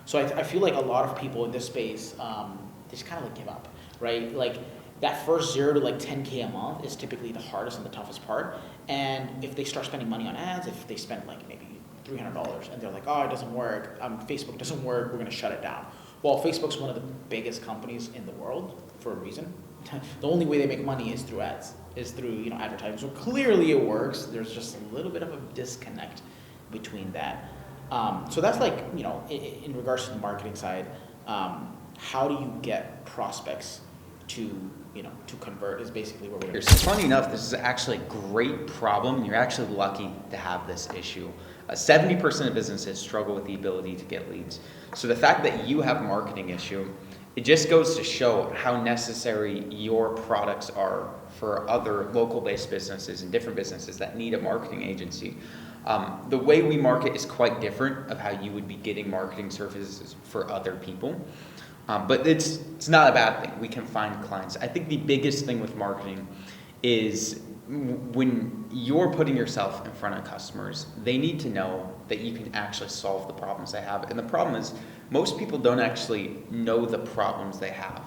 So I feel like a lot of people in this space they just kind of like give up, right? Like that first 0 to like 10K a month is typically the hardest and the toughest part. And if they start spending money on ads, if they spend like maybe $300 and they're like, oh, it doesn't work, Facebook doesn't work, we're gonna shut it down. Well, Facebook's one of the biggest companies in the world for a reason. The only way they make money is through ads, is through advertising. So clearly it works. There's just a little bit of a disconnect between that. So that's like in regards to the marketing side, how do you get prospects to convert is basically where we're. So funny enough, this is actually a great problem, and you're actually lucky to have this issue. 70% of businesses struggle with the ability to get leads. So the fact that you have a marketing issue, it just goes to show how necessary your products are for other local-based businesses and different businesses that need a marketing agency. The way we market is quite different of how you would be getting marketing services for other people. But it's not a bad thing. We can find clients. I think the biggest thing with marketing is when you're putting yourself in front of customers, they need to know that you can actually solve the problems they have. And the problem is most people don't actually know the problems they have.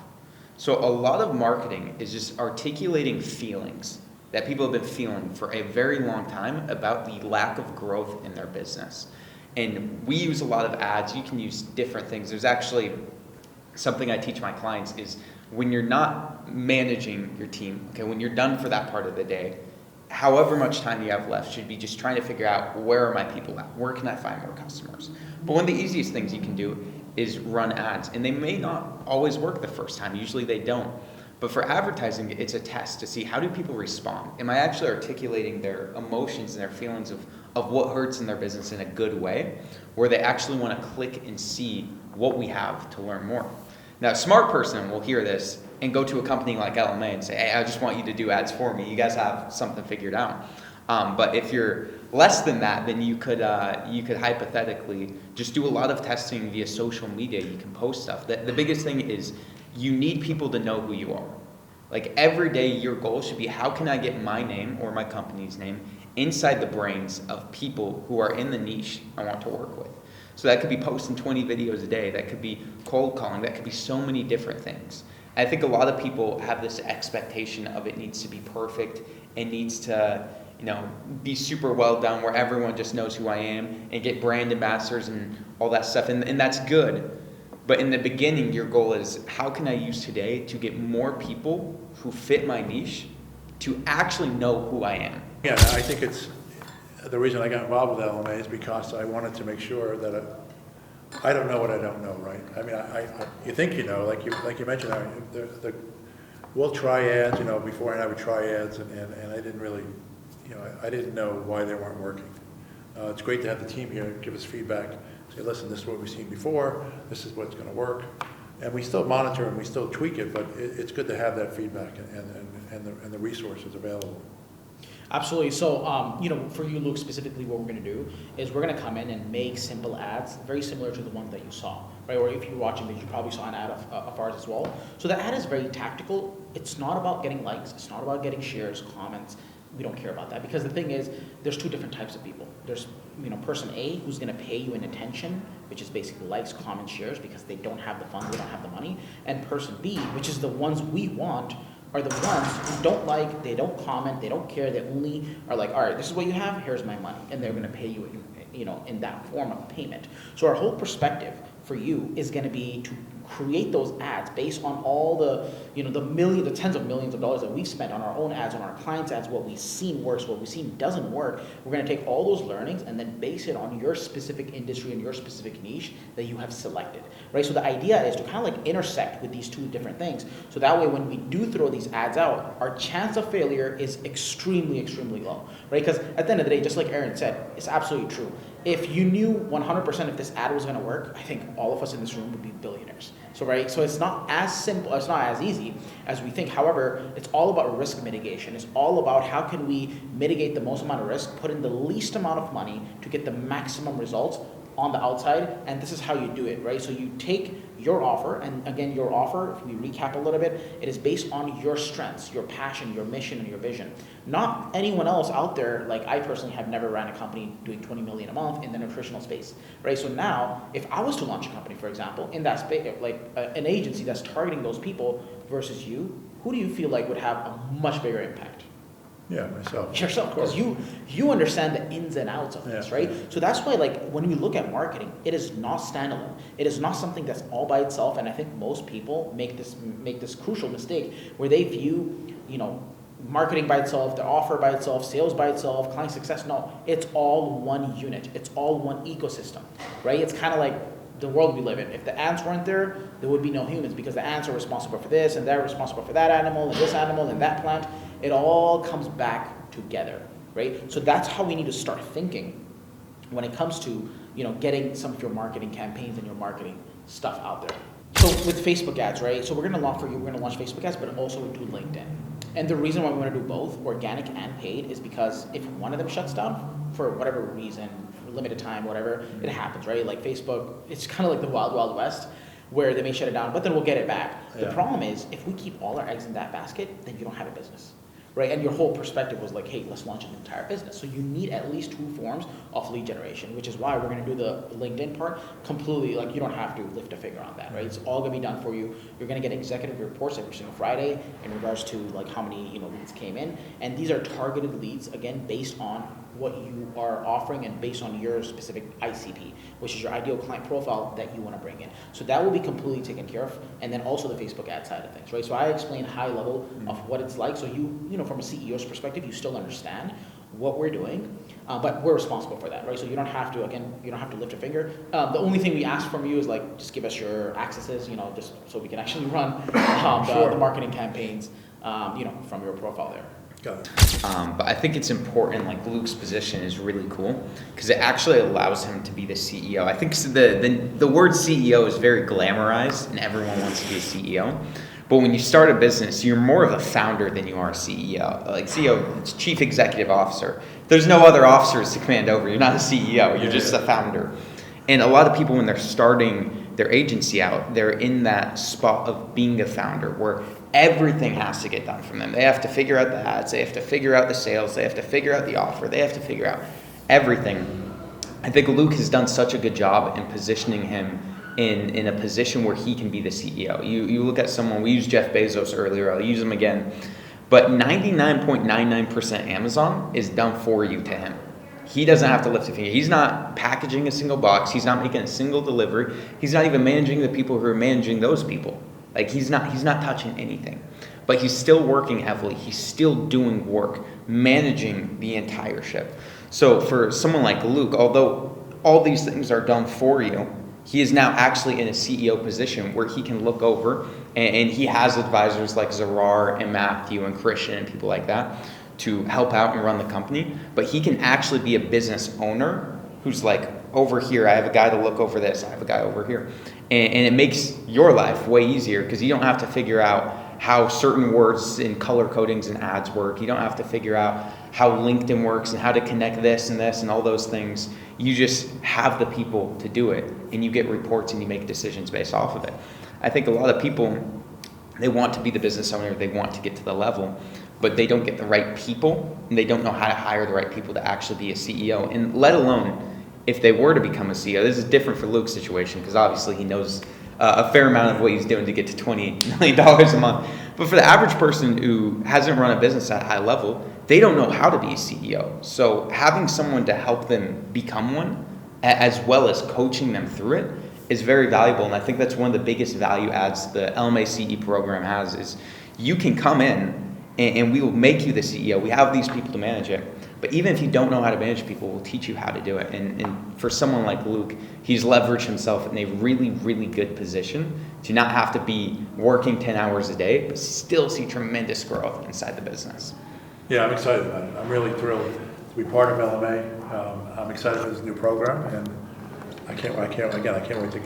So a lot of marketing is just articulating feelings that people have been feeling for a very long time about the lack of growth in their business. And we use a lot of ads. You can use different things. There's actually something I teach my clients is when you're not managing your team, okay, when you're done for that part of the day, however much time you have left should be just trying to figure out where are my people at? Where can I find more customers? But one of the easiest things you can do is run ads. And they may not always work the first time. Usually they don't. But for advertising, it's a test to see how do people respond? Am I actually articulating their emotions and their feelings of what hurts in their business in a good way, where they actually want to click and see what we have to learn more? Now, a smart person will hear this and go to a company like LMA and say, hey, I just want you to do ads for me. You guys have something figured out. But if you're less than that, then you could hypothetically just do a lot of testing via social media. You can post stuff. The biggest thing is you need people to know who you are. Like every day, your goal should be how can I get my name or my company's name inside the brains of people who are in the niche I want to work with. So that could be posting 20 videos a day. That could be cold calling. That could be so many different things. I think a lot of people have this expectation of it needs to be perfect. It needs to, be super well done where everyone just knows who I am and get brand ambassadors and all that stuff. And that's good. But in the beginning, your goal is how can I use today to get more people who fit my niche to actually know who I am? Yeah, I think it's the reason I got involved with LMA is because I wanted to make sure that I don't know what I don't know, right? I mean, you think you know, like you mentioned, we'll try ads, beforehand I would try ads, and I didn't really, I didn't know why they weren't working. It's great to have the team here give us feedback, say, listen, this is what we've seen before, this is what's going to work. And we still monitor and we still tweak it, but it's good to have that feedback and the resources available. Absolutely. So, for you, Luke, specifically, what we're going to do is we're going to come in and make simple ads, very similar to the one that you saw, right? Or if you're watching this, you probably saw an ad of ours as well. So the ad is very tactical. It's not about getting likes. It's not about getting shares, comments. We don't care about that, because the thing is, there's two different types of people. There's, person A, who's going to pay you in attention, which is basically likes, comments, shares, because they don't have the funds, they don't have the money. And person B, which is the ones we want, are the ones who don't like, they don't comment, they don't care, they only are like, all right, this is what you have, here's my money, and they're going to pay you, in that form of payment. So our whole perspective for you is going to be to create those ads based on all the, the tens of millions of dollars that we've spent on our own ads, on our clients' ads, what we've seen works, what we've seen doesn't work. We're going to take all those learnings and then base it on your specific industry and your specific niche that you have selected, right? So the idea is to kind of like intersect with these two different things. So that way, when we do throw these ads out, our chance of failure is extremely, extremely low, right? Because at the end of the day, just like Aaron said, it's absolutely true. If you knew 100% if this ad was going to work, I think all of us in this room would be billionaires. So, right? So it's not as simple, it's not as easy as we think. However, it's all about risk mitigation. It's all about how can we mitigate the most amount of risk, put in the least amount of money to get the maximum results on the outside, and this is how you do it, right? So you take your offer, and again, your offer, if we recap a little bit, it is based on your strengths, your passion, your mission, and your vision. Not anyone else out there. Like, I personally have never ran a company doing 20 million a month in the nutritional space, right? So now, if I was to launch a company, for example, in that space, like an agency that's targeting those people versus you, who do you feel like would have a much bigger impact? Yeah, myself. Yourself, because you understand the ins and outs of this, right? So that's why, like, when we look at marketing, it is not standalone. It is not something that's all by itself. And I think most people make this crucial mistake where they view, marketing by itself, the offer by itself, sales by itself, client success. No, it's all one unit. It's all one ecosystem, right? It's kind of like the world we live in. If the ants weren't there, there would be no humans, because the ants are responsible for this, and they're responsible for that animal, and this animal, and that plant. It all comes back together, right? So that's how we need to start thinking when it comes to, getting some of your marketing campaigns and your marketing stuff out there. So with Facebook ads, right? So we're going to launch Facebook ads, but also do LinkedIn. And the reason why we want to do both, organic and paid, is because if one of them shuts down for whatever reason, for limited time, whatever, it happens, right? Like Facebook, it's kind of like the wild, wild west, where they may shut it down, but then we'll get it back. Yeah. The problem is, if we keep all our eggs in that basket, then you don't have a business, right? And your whole perspective was like, hey, let's launch an entire business. So you need at least two forms of lead generation, which is why we're going to do the LinkedIn part completely. Like, you don't have to lift a finger on that, right? It's all going to be done for you. You're going to get executive reports every single Friday in regards to like how many leads came in, and these are targeted leads, again, based on what you are offering and based on your specific ICP, which is your ideal client profile that you want to bring in. So that will be completely taken care of. And then also the Facebook ad side of things, right? So I explain high level of what it's like. So from a CEO's perspective, you still understand what we're doing, but we're responsible for that, right? So you don't have to lift a finger. The only thing we ask from you is like, just give us your accesses, just so we can actually run the marketing campaigns, from your profile there. But I think it's important, like Luke's position is really cool because it actually allows him to be the CEO. I think the word CEO is very glamorized and everyone wants to be a CEO. But when you start a business, you're more of a founder than you are a CEO. Like CEO, it's Chief Executive Officer. There's no other officers to command over. You're not a CEO, you're just a founder. And a lot of people, when they're starting their agency out, they're in that spot of being a founder where everything has to get done from them. They have to figure out the ads, they have to figure out the sales, they have to figure out the offer, they have to figure out everything. I think Luke has done such a good job in positioning him in a position where he can be the CEO. You look at someone, we used Jeff Bezos earlier, I'll use him again, but 99.99% Amazon is done for you to him. He doesn't have to lift a finger. He's not packaging a single box. He's not making a single delivery. He's not even managing the people who are managing those people. Like he's not touching anything. But he's still working heavily. He's still doing work, managing the entire ship. So for someone like Luke, although all these things are done for you, he is now actually in a CEO position where he can look over, and he has advisors like Zarar and Matthew and Christian and people like that to help out and run the company. But he can actually be a business owner who's like, over here, I have a guy to look over this, I have a guy over here. And it makes your life way easier because you don't have to figure out how certain words in color codings and ads work. You don't have to figure out how LinkedIn works and how to connect this and all those things. You just have the people to do it, and you get reports and you make decisions based off of it. I think a lot of people, they want to be the business owner, they want to get to the level, but they don't get the right people, and they don't know how to hire the right people to actually be a CEO. And let alone, if they were to become a CEO, this is different for Luke's situation, because obviously he knows a fair amount of what he's doing to get to $20 million a month. But for the average person who hasn't run a business at a high level, they don't know how to be a CEO. So having someone to help them become one, as well as coaching them through it, is very valuable. And I think that's one of the biggest value adds the LMA CE program has, is you can come in and we will make you the CEO. We have these people to manage it. But even if you don't know how to manage people, we'll teach you how to do it. And for someone like Luke, he's leveraged himself in a really, really good position to not have to be working 10 hours a day, but still see tremendous growth inside the business. Yeah, I'm excited about it. I'm really thrilled to be part of LMA. I'm excited for this new program, and I can't wait to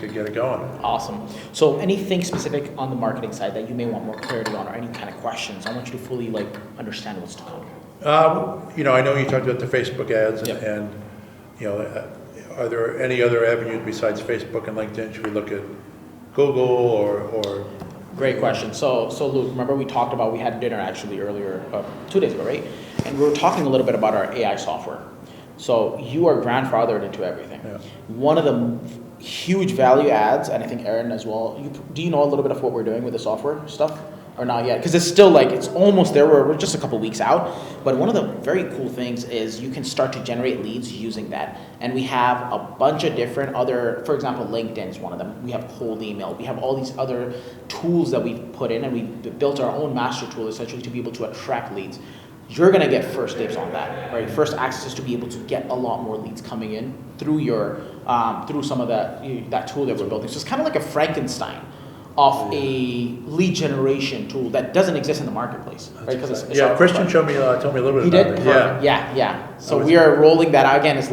get it going. Awesome. So anything specific on the marketing side that you may want more clarity on, or any kind of questions? I want you to fully understand what's to come. I know you talked about the Facebook ads, Yep. and are there any other avenues besides Facebook and LinkedIn? Should we look at Google or? Great question. So Luke, remember we talked about, we had dinner actually earlier, 2 days ago, right? And we were talking a little bit about our AI software. So you are grandfathered into everything. Yeah. One of the huge value adds, and I think Aaron as well, do you know a little bit of what we're doing with the software stuff? Or not yet? Because it's still it's almost there. We're just a couple weeks out. But one of the very cool things is you can start to generate leads using that. And we have a bunch of different other, for example, LinkedIn is one of them. We have cold email. We have all these other tools that we've put in, and we've built our own master tool essentially to be able to attract leads. You're going to get first dibs on that, right? First access to be able to get a lot more leads coming in through your, through some of that tool that we're building. So it's kind of like a Frankenstein of a lead generation tool that doesn't exist in the marketplace, right? Because it's Christian told me a little bit he about did. it. Yeah. So we are rolling that out again. It's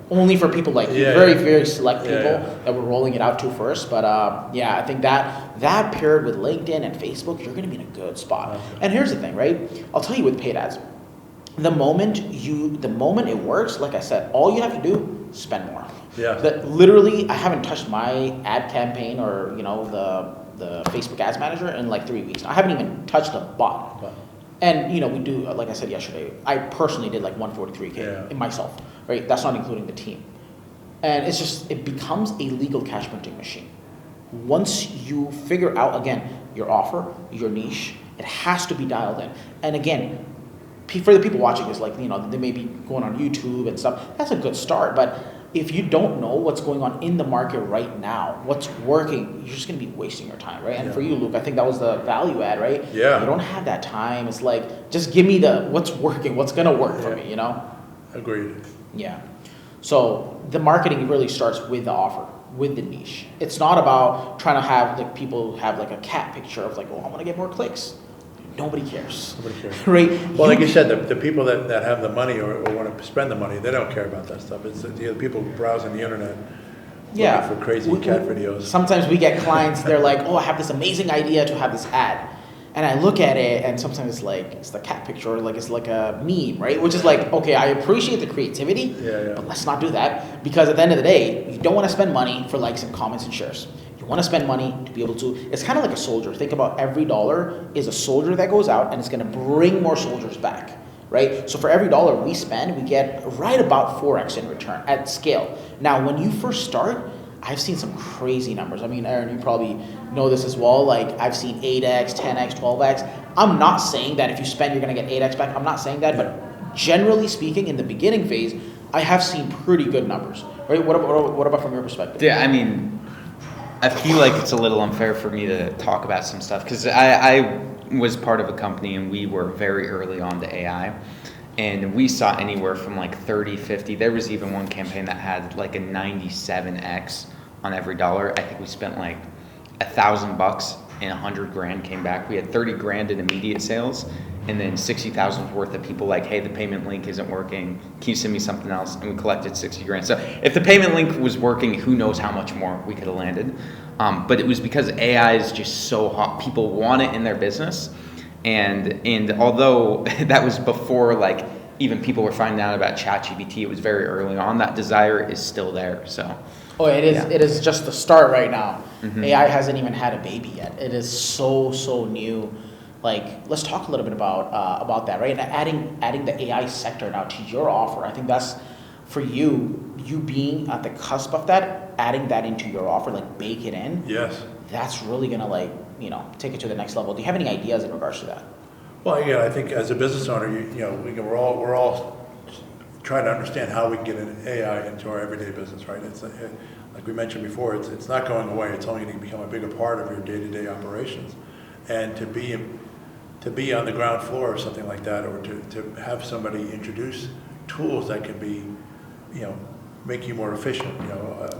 only for people like you, very, very select people that we're rolling it out to first. But I think that paired with LinkedIn and Facebook, you're going to be in a good spot. Okay. And here's the thing, right? I'll tell you with paid ads, the moment it works, like I said, all you have to do is spend more. Yeah. Literally, I haven't touched my ad campaign or the Facebook Ads Manager in 3 weeks. I haven't even touched a button. And we do, like I said yesterday, I personally did 143K in myself, right? That's not including the team. And it becomes a legal cash printing machine. Once you figure out, again, your offer, your niche, it has to be dialed in. And again, for the people watching this, they may be going on YouTube and stuff. That's a good start, but if you don't know what's going on in the market right now, what's working, you're just going to be wasting your time, right? And for you, Luke, I think that was the value add, right? Yeah. You don't have that time. It's just give me what's working, what's going to work for me, Agreed. Yeah. So the marketing really starts with the offer, with the niche. It's not about trying to have people have a cat picture of I want to get more clicks. Nobody cares. Right? Well, like you said, the people that have the money or want to spend the money, they don't care about that stuff. It's the people browsing the internet looking for crazy cat videos. Sometimes we get clients, they're like, I have this amazing idea to have this ad. And I look at it, and sometimes it's the cat picture, or it's like a meme, right? Which is okay, I appreciate the creativity, but let's not do that. Because at the end of the day, you don't want to spend money for likes and comments and shares. You want to spend money to be able to, it's kind of like a soldier. Think about every dollar is a soldier that goes out, and it's going to bring more soldiers back, right? So for every dollar we spend, we get right about 4x in return at scale. Now, when you first start, I've seen some crazy numbers. I mean, Aaron, you probably know this as well. I've seen 8x, 10x, 12x. I'm not saying that if you spend, you're going to get 8x back. I'm not saying that, but generally speaking, in the beginning phase, I have seen pretty good numbers, right? What about from your perspective? Yeah, I mean, I feel like it's a little unfair for me to talk about some stuff because I was part of a company and we were very early on to AI. And we saw anywhere from 30, 50. There was even one campaign that had a 97x on every dollar. I think we spent like $1,000 and $100,000 came back. We had 30 grand in immediate sales, and then 60,000 worth of people like, hey, the payment link isn't working. Can you send me something else? And we collected 60 grand. So if the payment link was working, who knows how much more we could have landed. But it was because AI is just so hot. People want it in their business. And although that was before like even people were finding out about ChatGPT, it was very early on. That desire is still there. So. Oh, it is. Yeah. It is just the start right now. Mm-hmm. AI hasn't even had a baby yet. It is so new. Like, let's talk a little bit about that, right? And adding the AI sector now to your offer. I think that's for you being at the cusp of that, adding that into your offer, like bake it in. Yes. That's really gonna take it to the next level. Do you have any ideas in regards to that? Well, yeah, I think as a business owner, we're all trying to understand how we can get an AI into our everyday business, right? It's like we mentioned before, it's not going away. It's only going to become a bigger part of your day-to-day operations, and to be on the ground floor or something like that, or to have somebody introduce tools that can be, make you more efficient.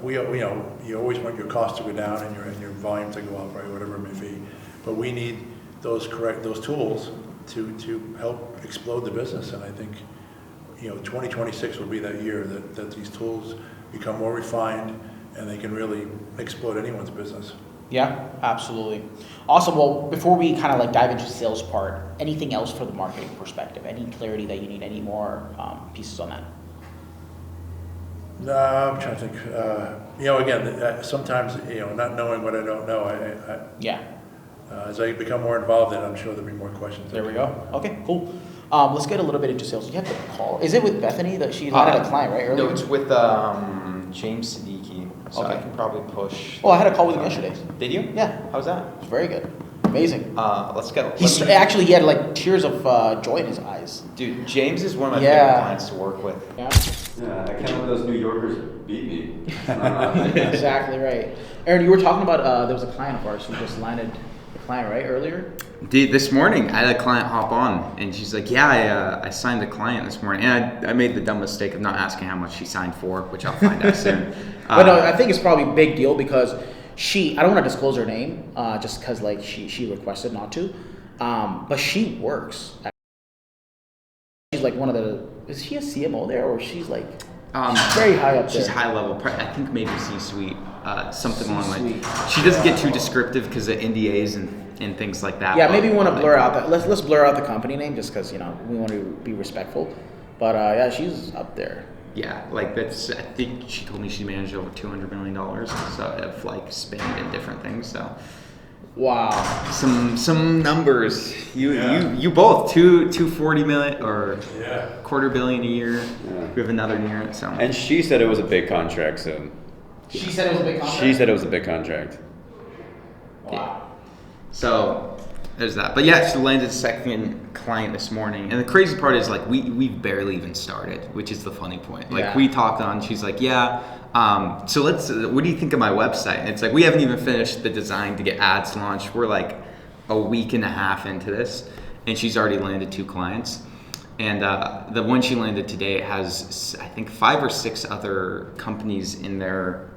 You always want your costs to go down and your volume to go up, right? Whatever it may be, but we need those tools to help explode the business. And I think 2026 will be that year that these tools become more refined and they can really explode anyone's business. Yeah, absolutely. Awesome. Well, before we kind of like dive into the sales part, anything else for the marketing perspective? Any clarity that you need? Any more pieces on that? No, I'm trying to think. Again, sometimes not knowing what I don't know. Yeah. As I become more involved in it, I'm sure there'll be more questions. There we go. Okay, cool. Let's get a little bit into sales. You have to call. Is it with Bethany that she landed a client, right? Earlier? No, it's with James Siddiqui. So Okay. I can probably push. Oh, I had a call with him yesterday. Did you? Yeah. How's that? It's very good. Amazing. Let's go. He had like tears of joy in his eyes. Dude, James is one of my Yeah. favorite clients to work with. Yeah. Yeah, I can't let those New Yorkers beat me. Exactly right. Aaron, you were talking about there was a client of ours who just landed a client, right, earlier? Dude, this morning I had a client hop on and she's like, yeah, I signed a client this morning. And I made the dumb mistake of not asking how much she signed for, which I'll find out soon. But no, I think it's probably a big deal because I don't want to disclose her name just because like she requested not to. But she works. She's like is she a CMO there or she's like she's very high up there? She's high level, I think maybe C-suite, something along C-suite. like. She doesn't get too descriptive because of NDAs and things like that. Yeah, maybe we want to blur out that. Let's blur out the company name just because we want to be respectful. But yeah, she's up there. Yeah, like that's. I think she told me she managed over $200 million of like spend and different things. So. Wow. Some numbers. You both 240 million or $250 million a year. Yeah. We have another near it. So. And she said it was a big contract, so. She said it was a big contract? She said it was a big contract. Wow. So there's that. But yeah, she landed a second client this morning. And the crazy part is like we've barely even started, which is the funny point. Like we talked on, she's like, yeah, so what do you think of my website? And it's like, we haven't even finished the design to get ads launched. We're like a week and a half into this and she's already landed 2 clients. And the one she landed today has, I think, 5 or 6 other companies in their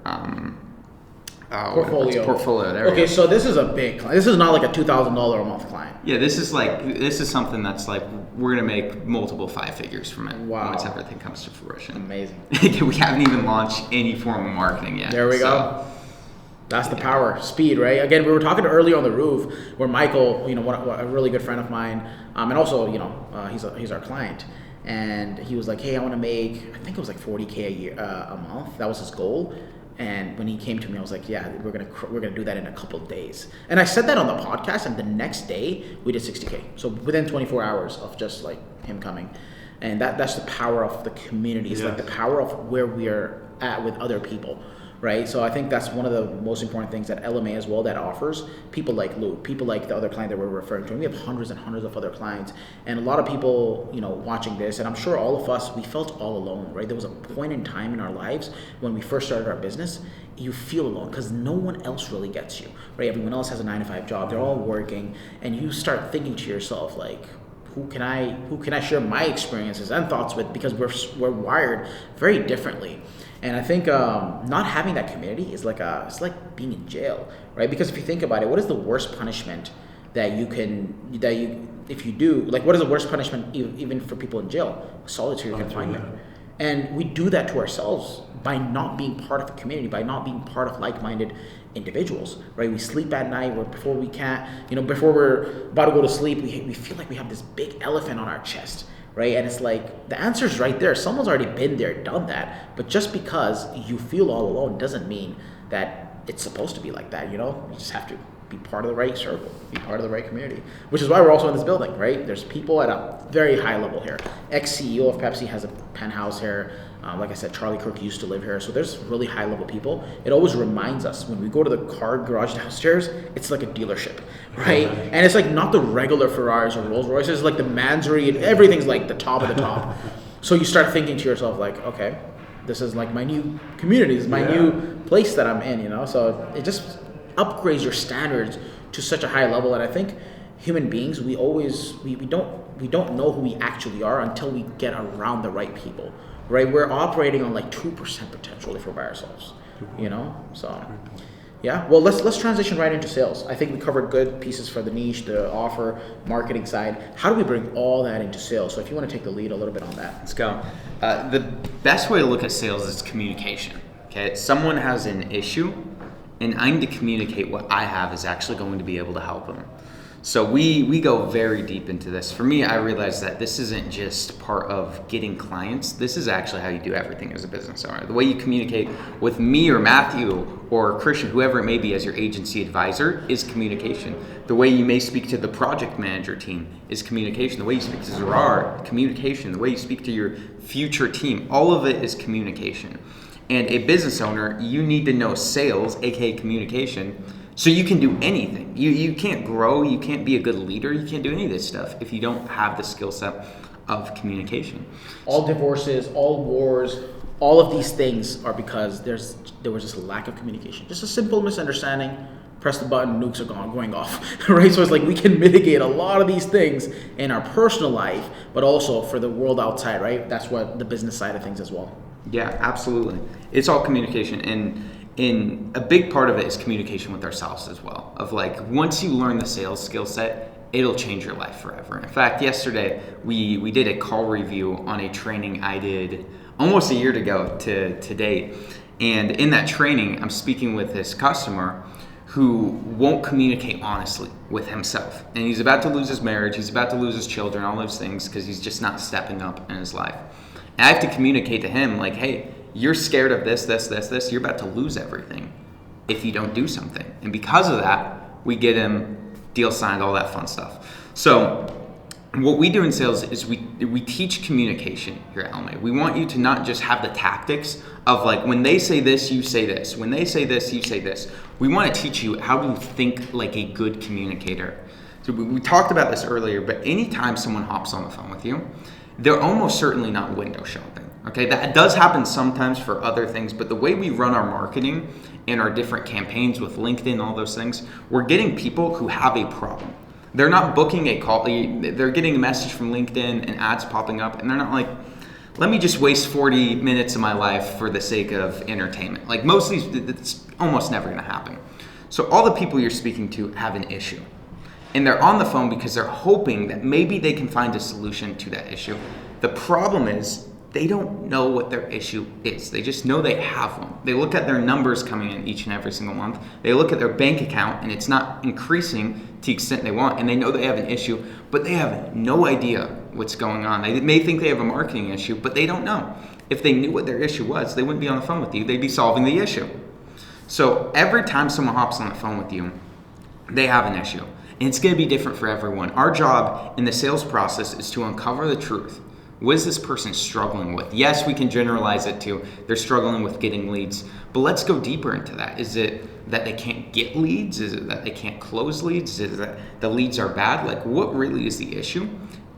portfolio. There okay, so this is a big client. This is not like a $2,000 a month client. Yeah, this is something that's like we're gonna make multiple 5 figures from it once everything comes to fruition. Amazing. We haven't even launched any form of marketing yet. There we go. That's the power, speed, right? Again, we were talking earlier on the roof where Michael, a really good friend of mine, and also, he's our client, and he was like, hey, I want to make, I think it was like $40K a year, a month. That was his goal. And when he came to me, I was like, yeah, we're gonna do that in a couple of days. And I said that on the podcast, and the next day we did 60K. So within 24 hours of just like him coming, and that's the power of the community. It's like the power of where we are at with other people. Right, so I think that's one of the most important things that LMA as well that offers people like Lou, people like the other client that we're referring to. And we have hundreds and hundreds of other clients, and a lot of people, watching this, and I'm sure all of us, we felt all alone. Right, there was a point in time in our lives when we first started our business, you feel alone because no one else really gets you. Right, everyone else has a 9-to-5 job, they're all working, and you start thinking to yourself like, who can I share my experiences and thoughts with, because we're wired very differently. And I think not having that community is it's like being in jail, right? Because if you think about it, what is the worst punishment if you do, like, what is the worst punishment even for people in jail? Solitary confinement. And we do that to ourselves by not being part of a community, by not being part of like-minded individuals, right? We sleep at night before we're about to go to sleep, we feel like we have this big elephant on our chest, right? And it's like, the answer's right there. Someone's already been there, done that. But just because you feel all alone doesn't mean that it's supposed to be like that, You just have to be part of the right circle, be part of the right community, which is why we're also in this building, right? There's people at a very high level here. Ex-CEO of Pepsi has a penthouse here. Like I said, Charlie Kirk used to live here. So there's really high level people. It always reminds us when we go to the car garage downstairs, it's like a dealership, right? And it's like not the regular Ferraris or Rolls Royces, like the Mansory, and everything's like the top of the top. So you start thinking to yourself like, okay, this is like my new community, this is my new place that I'm in, So it just upgrades your standards to such a high level. And I think human beings, we don't know who we actually are until we get around the right people, right? We're operating on like 2% potential if we're by ourselves, So yeah, well, let's transition right into sales. I think we covered good pieces for the niche, the offer, marketing side. How do we bring all that into sales? So if you want to take the lead a little bit on that. Let's go. The best way to look at sales is communication. Okay, someone has an issue, and I need to communicate what I have is actually going to be able to help them. So we go very deep into this. For me, I realized that this isn't just part of getting clients. This is actually how you do everything as a business owner. The way you communicate with me or Matthew or Christian, whoever it may be, as your agency advisor, is communication. The way you may speak to the project manager team is communication. The way you speak to Gerard, communication. The way you speak to your future team, all of it is communication. And a business owner, you need to know sales, aka communication, so you can do anything. You can't grow, you can't be a good leader, you can't do any of this stuff if you don't have the skill set of communication. All divorces, all wars, all of these things are because there was just a lack of communication. Just a simple misunderstanding, press the button, nukes are going off, right? So it's like we can mitigate a lot of these things in our personal life, but also for the world outside, right? That's what the business side of things as well. Yeah, absolutely. It's all communication, and in a big part of it is communication with ourselves as well. Of like, once you learn the sales skill set, it'll change your life forever. In fact, yesterday we did a call review on a training I did almost a year ago to date. And in that training, I'm speaking with this customer who won't communicate honestly with himself. And he's about to lose his marriage, he's about to lose his children, all those things, because he's just not stepping up in his life. And I have to communicate to him like, hey, you're scared of this, you're about to lose everything if you don't do something. And because of that, we get him deal signed, all that fun stuff. So what we do in sales is we teach communication here at Elme. We want you to not just have the tactics of like, when they say this, you say this. When they say this, you say this. We want to teach you how to think like a good communicator. So we talked about this earlier, but anytime someone hops on the phone with you, they're almost certainly not window shopping. Okay, that does happen sometimes for other things, but the way we run our marketing and our different campaigns with LinkedIn, all those things, we're getting people who have a problem. They're not booking a call, they're getting a message from LinkedIn and ads popping up, and they're not like, let me just waste 40 minutes of my life for the sake of entertainment. Like most of these, it's almost never gonna happen. So all the people you're speaking to have an issue. And they're on the phone because they're hoping that maybe they can find a solution to that issue. The problem is they don't know what their issue is. They just know they have one. They look at their numbers coming in each and every single month. They look at their bank account and it's not increasing to the extent they want. And they know they have an issue, but they have no idea what's going on. They may think they have a marketing issue, but they don't know. If they knew what their issue was, they wouldn't be on the phone with you. They'd be solving the issue. So every time someone hops on the phone with you, they have an issue. And it's going to be different for everyone. Our job in the sales process is to uncover the truth. What is this person struggling with? Yes, we can generalize it to they're struggling with getting leads, but let's go deeper into that. Is it that they can't get leads? Is it that they can't close leads? Is it that the leads are bad? Like, what really is the issue?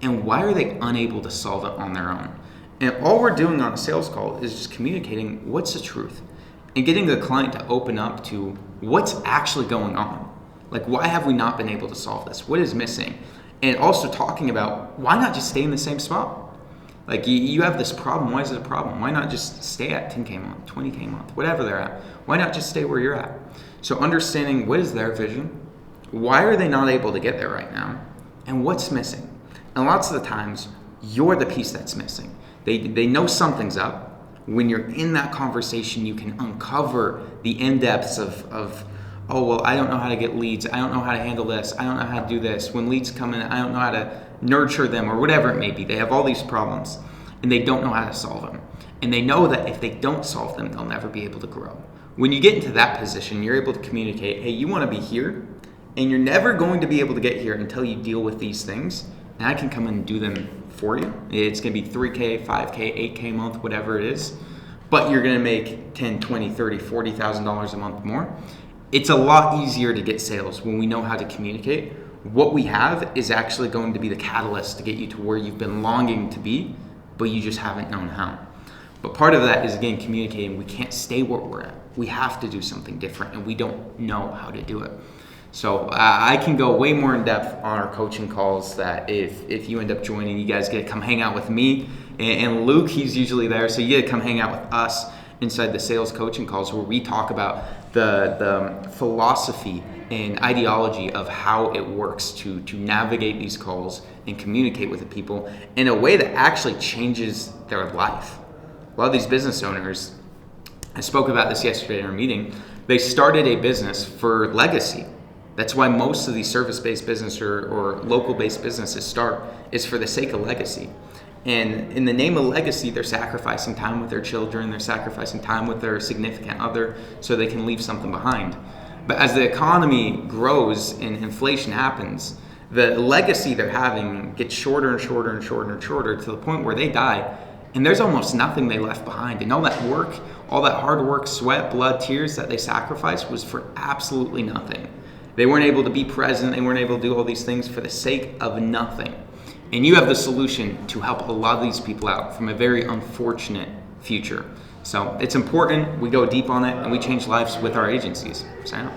And why are they unable to solve it on their own? And all we're doing on a sales call is just communicating what's the truth and getting the client to open up to what's actually going on. Like, why have we not been able to solve this? What is missing? And also talking about why not just stay in the same spot? Like you have this problem, why is it a problem? Why not just stay at 10K a month, 20K a month, whatever they're at? Why not just stay where you're at? So understanding what is their vision, why are they not able to get there right now, and what's missing? And lots of the times, you're the piece that's missing. They know something's up. When you're in that conversation, you can uncover the in-depths of, oh, well, I don't know how to get leads. I don't know how to handle this. I don't know how to do this. When leads come in, I don't know how to nurture them or whatever it may be. They have all these problems and they don't know how to solve them. And they know that if they don't solve them, they'll never be able to grow. When you get into that position, you're able to communicate, hey, you want to be here and you're never going to be able to get here until you deal with these things. And I can come in and do them for you. It's going to be 3K, 5K, 8K a month, whatever it is. But you're going to make 10, 20, 30, $40,000 a month more. It's a lot easier to get sales when we know how to communicate. What we have is actually going to be the catalyst to get you to where you've been longing to be, but you just haven't known how. But part of that is, again, communicating. We can't stay where we're at. We have to do something different, and we don't know how to do it. So I can go way more in depth on our coaching calls that if you end up joining, you guys get to come hang out with me. And Luke, he's usually there, so you get to come hang out with us inside the sales coaching calls where we talk about the philosophy and ideology of how it works to navigate these calls and communicate with the people in a way that actually changes their life. A lot of these business owners, I spoke about this yesterday in our meeting, they started a business for legacy. That's why most of these service-based business or local-based businesses start, is for the sake of legacy. And in the name of legacy, they're sacrificing time with their children, they're sacrificing time with their significant other so they can leave something behind. But as the economy grows and inflation happens, the legacy they're having gets shorter and shorter and shorter and shorter to the point where they die and there's almost nothing they left behind. And all that work, all that hard work, sweat, blood, tears that they sacrificed was for absolutely nothing. They weren't able to be present, they weren't able to do all these things for the sake of nothing. And you have the solution to help a lot of these people out from a very unfortunate future. So it's important, we go deep on it, and we change lives with our agencies. So,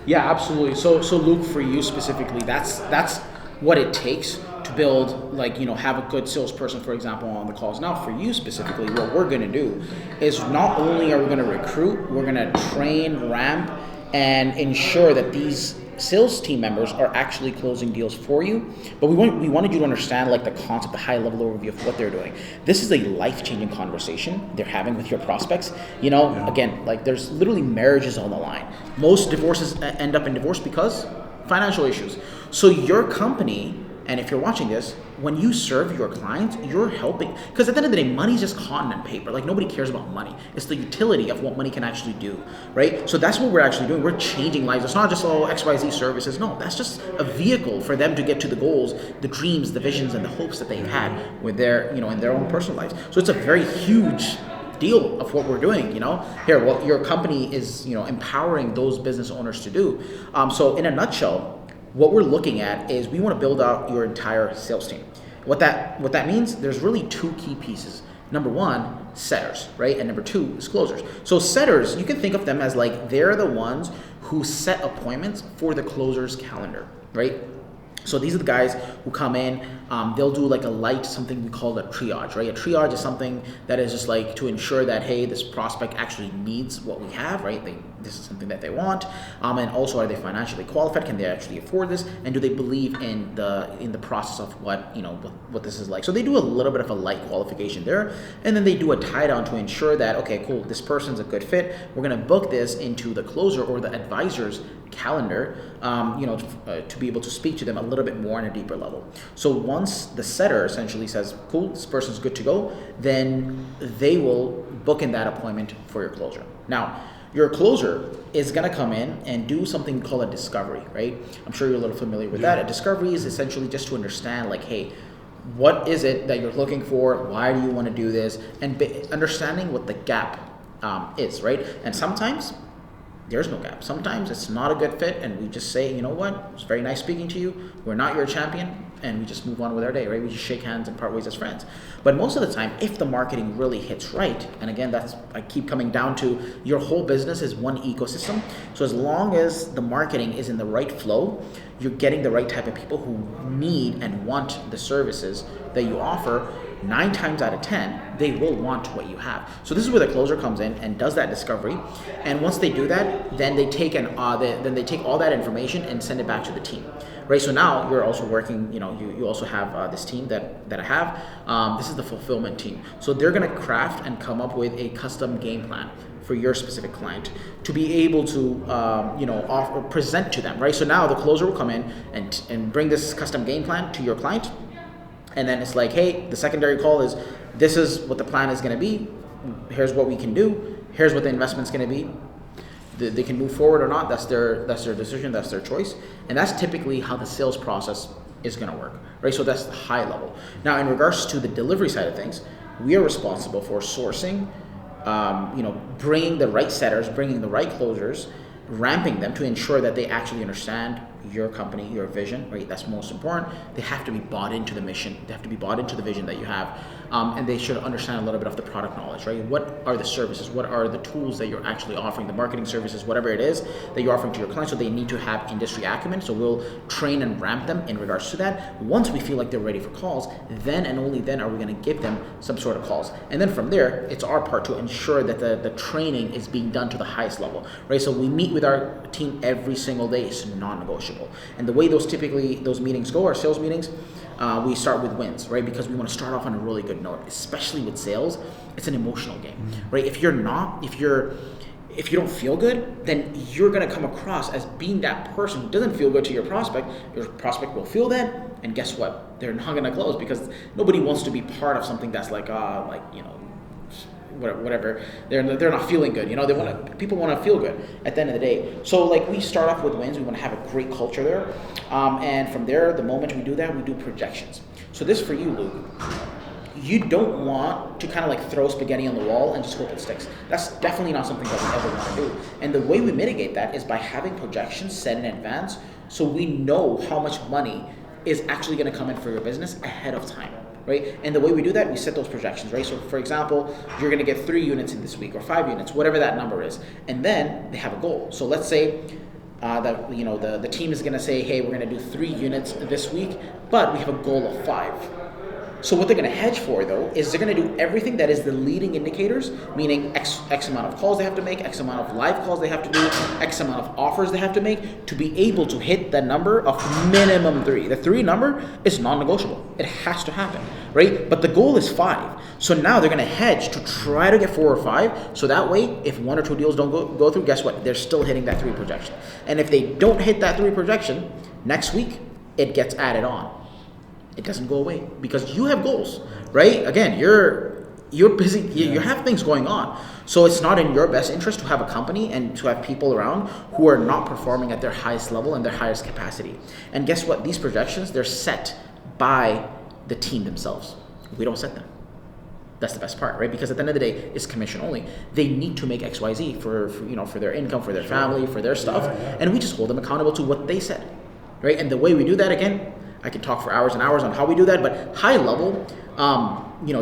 yeah, absolutely. So Luke, for you specifically, that's what it takes to build, have a good salesperson, for example, on the calls. Now, for you specifically, what we're going to do is not only are we going to recruit, we're going to train, ramp, and ensure that these sales team members are actually closing deals for you. But we wanted you to understand the concept, the high level overview of what they're doing. This is a life-changing conversation they're having with your prospects. Again, there's literally marriages on the line. Most divorces end up in divorce because financial issues. So your company, and if you're watching this, when you serve your clients, you're helping. Because at the end of the day, money's just cotton and paper. Nobody cares about money. It's the utility of what money can actually do, right? So that's what we're actually doing. We're changing lives. It's not just XYZ services. No, that's just a vehicle for them to get to the goals, the dreams, the visions, and the hopes that they've had with their, in their own personal lives. So it's a very huge deal of what we're doing, Here, what your company is, empowering those business owners to do. So in a nutshell, what we're looking at is we want to build out your entire sales team. What that means, there's really two key pieces. Number one, setters, right? And number two is closers. So setters, you can think of them as they're the ones who set appointments for the closer's calendar, right? So these are the guys who come in, they'll do something we call a triage, right? A triage is something that is just to ensure that, hey, this prospect actually needs what we have, right? This is something that they want. And also, are they financially qualified? Can they actually afford this? And do they believe in the process of what this is like? So they do a little bit of a light qualification there. And then they do a tie down to ensure that, okay, cool, this person's a good fit. We're going to book this into the closer or the advisor's calendar, to be able to speak to them a little bit more on a deeper level. So once the setter essentially says, cool, this person's good to go, then they will book in that appointment for your closer. Now, your closer is going to come in and do something called a discovery, right? I'm sure you're a little familiar with that. A discovery is essentially just to understand, hey, what is it that you're looking for? Why do you want to do this? And understanding what the gap is, right? And sometimes there's no gap. Sometimes it's not a good fit, and we just say, you know what, it's very nice speaking to you. We're not your champion, and we just move on with our day, right? We just shake hands and part ways as friends. But most of the time, if the marketing really hits right, and again, I keep coming down to your whole business is one ecosystem. So as long as the marketing is in the right flow, you're getting the right type of people who need and want the services that you offer. 9 times out of 10, they will want what you have. So this is where the closer comes in and does that discovery. And once they do that, then they take all that information and send it back to the team, right? So now you're also working. You also have this team that I have. This is the fulfillment team. So they're going to craft and come up with a custom game plan for your specific client to be able to present to them, right? So now the closer will come in and bring this custom game plan to your client. And then it's like, hey, the secondary call is, this is what the plan is going to be. Here's what we can do. Here's what the investment's going to be. They can move forward or not. That's their decision. That's their choice. And that's typically how the sales process is going to work, right? So that's the high level. Now, in regards to the delivery side of things, we are responsible for sourcing, bringing the right setters, bringing the right closers, ramping them to ensure that they actually understand your company, your vision, right? That's most important. They have to be bought into the mission. They have to be bought into the vision that you have. And they should understand a little bit of the product knowledge, right? What are the services? What are the tools that you're actually offering, the marketing services, whatever it is that you're offering to your clients? So they need to have industry acumen. So we'll train and ramp them in regards to that. Once we feel like they're ready for calls, then and only then are we going to give them some sort of calls. And then from there, it's our part to ensure that the training is being done to the highest level, right? So we meet with our team every single day. It's non-negotiable. And the way those meetings go, our sales meetings, we start with wins, right? Because we want to start off on a really good note, especially with sales. It's an emotional game, right? If you don't feel good, then you're going to come across as being that person who doesn't feel good to your prospect. Your prospect will feel that, and guess what? They're not going to close, because nobody wants to be part of something that's whatever. They're not feeling good. People want to feel good at the end of the day. So we start off with wins. We want to have a great culture there, and from there, the moment we do that, we do projections. So this for you, Luke. You don't want to kind of throw spaghetti on the wall and just hope it sticks. That's definitely not something that we ever want to do. And the way we mitigate that is by having projections set in advance, so we know how much money is actually going to come in for your business ahead of time. Right? And the way we do that, we set those projections, right? So for example, you're going to get 3 units in this week, or 5 units, whatever that number is. And then they have a goal. So let's say that the team is going to say, hey, we're going to do 3 units this week, but we have a goal of 5. So what they're going to hedge for, though, is they're going to do everything that is the leading indicators, meaning X amount of calls they have to make, X amount of live calls they have to do, X amount of offers they have to make to be able to hit the number of minimum 3. The 3 number is non-negotiable. It has to happen, right? But the goal is 5. So now they're going to hedge to try to get 4 or 5. So that way, if 1 or 2 deals don't go through, guess what? They're still hitting that 3 projection. And if they don't hit that 3 projection, next week, it gets added on. It doesn't go away because you have goals, right? Again, you're busy. You have things going on. So it's not in your best interest to have a company and to have people around who are not performing at their highest level and their highest capacity. And guess what? These projections, they're set by the team themselves. We don't set them. That's the best part, right? Because at the end of the day, it's commission only. They need to make XYZ for their income, for their family, for their stuff. And we just hold them accountable to what they said, right? And the way we do that, again, I can talk for hours and hours on how we do that, but high level,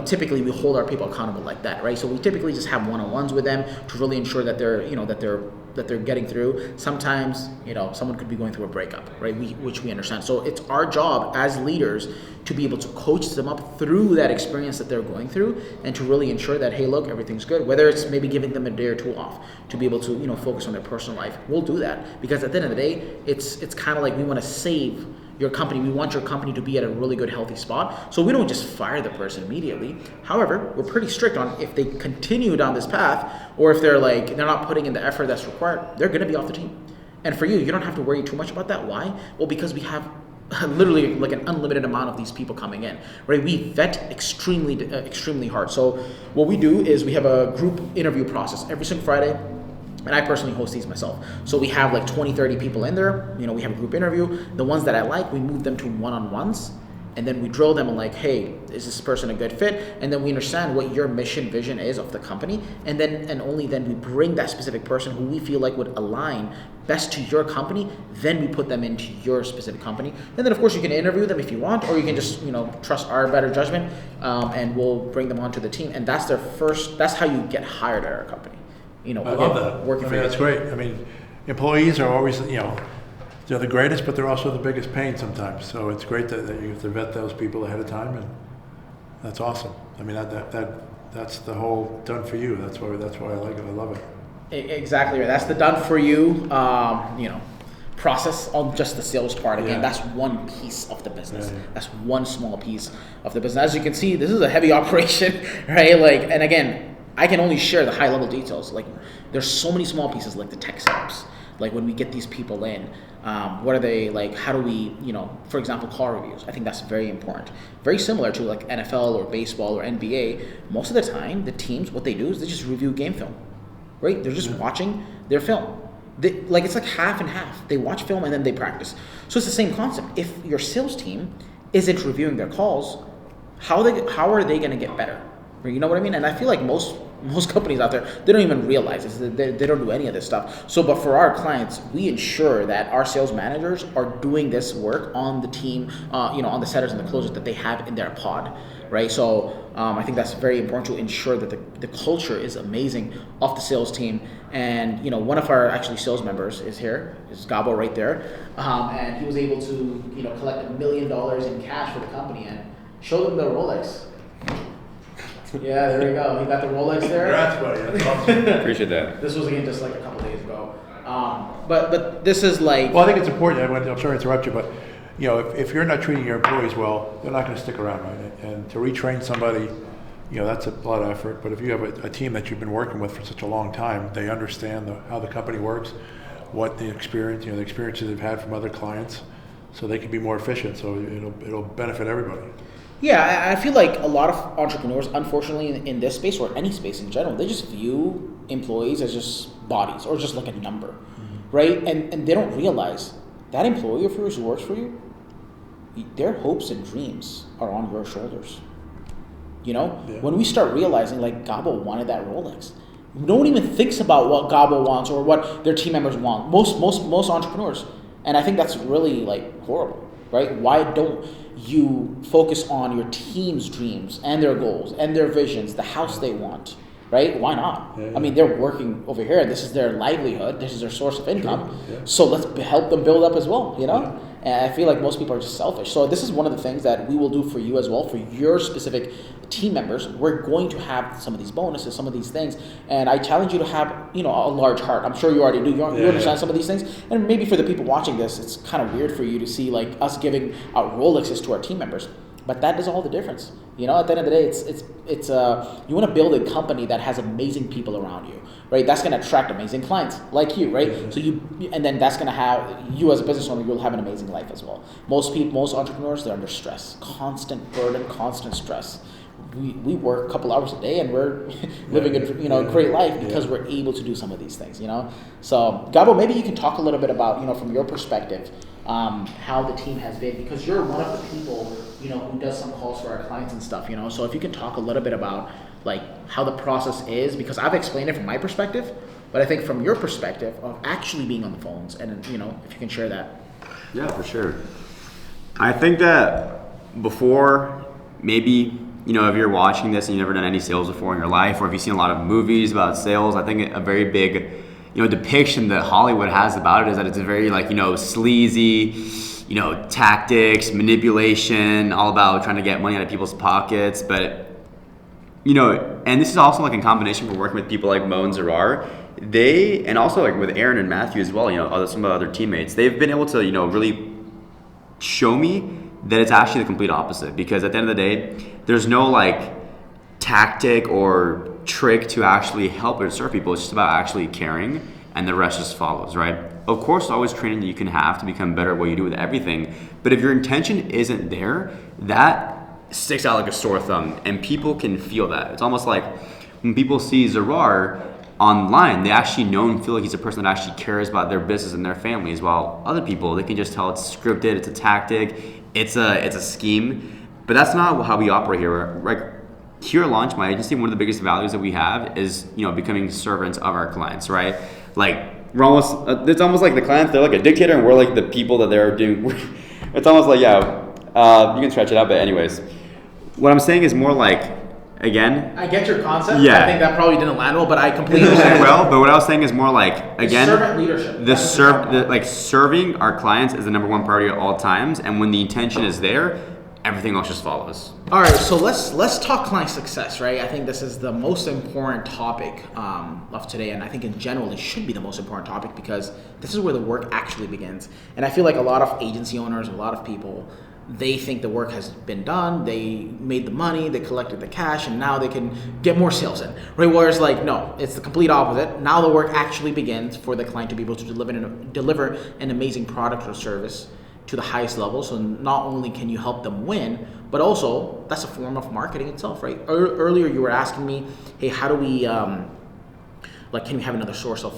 typically we hold our people accountable like that, right? So we typically just have one-on-ones with them to really ensure that they're getting through. Sometimes, someone could be going through a breakup, right? Which we understand. So it's our job as leaders to be able to coach them up through that experience that they're going through, and to really ensure that, hey, look, everything's good. Whether it's maybe giving them a day or 2 off to be able to, focus on their personal life, we'll do that, because at the end of the day, it's kind of like we want to save your company. We want your company to be at a really good, healthy spot. So we don't just fire the person immediately. However, we're pretty strict on if they continue down this path, or if they're not putting in the effort that's required, they're going to be off the team. And for you don't have to worry too much about that. Why? Well, because we have literally an unlimited amount of these people coming in, right? We vet extremely hard. So what we do is we have a group interview process every single Friday. And I personally host these myself. So we have 20, 30 people in there. We have a group interview. The ones that I like, we move them to one-on-ones. and then we drill them on like, hey, is this person a good fit? And then we understand what your mission vision is of the company, and only then we bring that specific person who we feel like would align best to your company. Then we put them into your specific company, and then of course you can interview them if you want, or you can just trust our better judgment, and we'll bring them onto the team. And that's that's how you get hired at our company. I love that. Working for you. That's great. I mean, employees are always, they're the greatest, but they're also the biggest pain sometimes. So it's great that you have to vet those people ahead of time, and that's awesome. I mean, that's the whole done for you. That's why I like it. I love it. Exactly right. That's the done for you, process on just the sales part. Again, that's one piece of the business. Yeah. That's one small piece of the business. As you can see, this is a heavy operation, right? Like, and again, I can only share the high level details. Like, there's so many small pieces, like the tech setups. Like when we get these people in, what are they like? How do we, for example, call reviews? I think that's very important. Very similar to like NFL or baseball or NBA. Most of the time, the teams, what they do is they just review game film, right? They're just watching their film. It's like half and half. They watch film and then they practice. So it's the same concept. If your sales team isn't reviewing their calls, how are they going to get better? You know what I mean? And I feel like most companies out there, they don't even realize this. They don't do any of this stuff. So, but for our clients, we ensure that our sales managers are doing this work on the team, on the setters and the closers that they have in their pod, right? So I think that's very important to ensure that the culture is amazing of the sales team. And one of our actually sales members is here, is Gabo right there, and he was able to collect $1 million in cash for the company and show them the Rolex. Yeah, there we go. He got the Rolex there. Congrats, buddy. That's awesome. Appreciate that. This was again just like a couple days ago. But this is like. Well, I think it's important. I'm sorry to interrupt you, but if you're not treating your employees well, they're not going to stick around, right? And to retrain somebody, that's a lot of effort. But if you have a team that you've been working with for such a long time, they understand how the company works, what the experience, the experiences they've had from other clients, so they can be more efficient. So it'll benefit everybody. Yeah, I feel like a lot of entrepreneurs, unfortunately, in this space or any space in general, they just view employees as just bodies or just like a number, right? And they don't realize that employee of yours who works for you, their hopes and dreams are on your shoulders. When we start realizing like Gabo wanted that Rolex, no one even thinks about what Gabo wants or what their team members want. Most entrepreneurs, and I think that's really like horrible, right? Why don't you focus on your team's dreams and their goals and their visions, the house they want, right? Why not? Yeah. I mean, they're working over here. This is their livelihood. This is their source of income. Yeah. So let's help them build up as well, Yeah. And I feel like most people are just selfish. So this is one of the things that we will do for you as well, for your specific team members. We're going to have some of these bonuses, some of these things. And I challenge you to have, a large heart. I'm sure you already do. You understand some of these things. And maybe for the people watching this, it's kind of weird for you to see like us giving out Rolexes to our team members. But that does all the difference. At the end of the day, it's you want to build a company that has amazing people around you, right? That's going to attract amazing clients like you, right? Mm-hmm. So and then that's going to have you as a business owner, you'll have an amazing life as well. Most entrepreneurs, they're under stress, constant burden, constant stress. We work a couple hours a day and we're living a great life because we're able to do some of these things, So Gabo, maybe you can talk a little bit about, from your perspective, how the team has been, because you're one of the people, who does some calls for our clients and stuff, So if you can talk a little bit about like how the process is, because I've explained it from my perspective, but I think from your perspective of actually being on the phones, and if you can share that. Yeah, for sure. I think that before, maybe, if you're watching this and you've never done any sales before in your life, or if you've seen a lot of movies about sales, I think a very big, depiction that Hollywood has about it is that it's a very sleazy, tactics, manipulation, all about trying to get money out of people's pockets. But, and this is also in combination for working with people like Mo and Zarar. And also with Aaron and Matthew as well, some of the other teammates, they've been able to, really show me that it's actually the complete opposite. Because at the end of the day, there's no tactic or trick to actually help or serve people. It's just about actually caring, and the rest just follows, right? Of course, there's always training that you can have to become better at what you do with everything. But if your intention isn't there, that sticks out like a sore thumb, and people can feel that. It's almost like when people see Zarar, online, they actually know and feel like he's a person that actually cares about their business and their families, while other people, they can just tell it's scripted, it's a tactic, it's a scheme. But that's not how we operate here. Like here at Launch My Agency, one of the biggest values that we have is, becoming servants of our clients, right? Like we're almost, it's almost like the clients, they're like a dictator and we're like the people that they're doing. It's almost like, you can stretch it out, but anyways, what I'm saying is more like, again, I get your concept. Yeah. I think that probably didn't land well, but I completely understand. well, but what I was saying is more like, again, servant leadership. Serving our clients is the number one priority at all times, and when the intention is there, everything else just follows. All right, so let's talk client success, right? I think this is the most important topic of today, and I think in general it should be the most important topic because this is where the work actually begins. And I feel like a lot of agency owners, a lot of people, they think the work has been done, they made the money, they collected the cash, and now they can get more sales in, right? Whereas like, no, it's the complete opposite. Now the work actually begins for the client to be able to deliver an amazing product or service to the highest level. So not only can you help them win, but also that's a form of marketing itself, right? Earlier you were asking me, hey, how do we, can we have another source of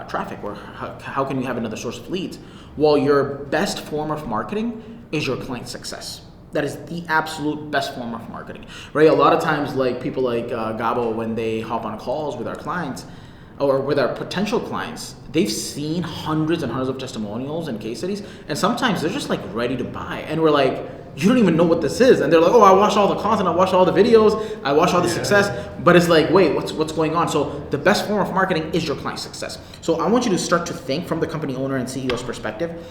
traffic, or how can you have another source of leads? Well, your best form of marketing is your client success. That is the absolute best form of marketing, right? A lot of times, like people like Gabo, when they hop on calls with our clients or with our potential clients, they've seen hundreds and hundreds of testimonials and case studies, and sometimes they're just like ready to buy, and we're like, you don't even know what this is, and they're like, oh, I watched all the content, I watched all the videos, I watched all the success, but it's like, wait, what's going on? So the best form of marketing is your client success. So I want you to start to think from the company owner and CEO's perspective.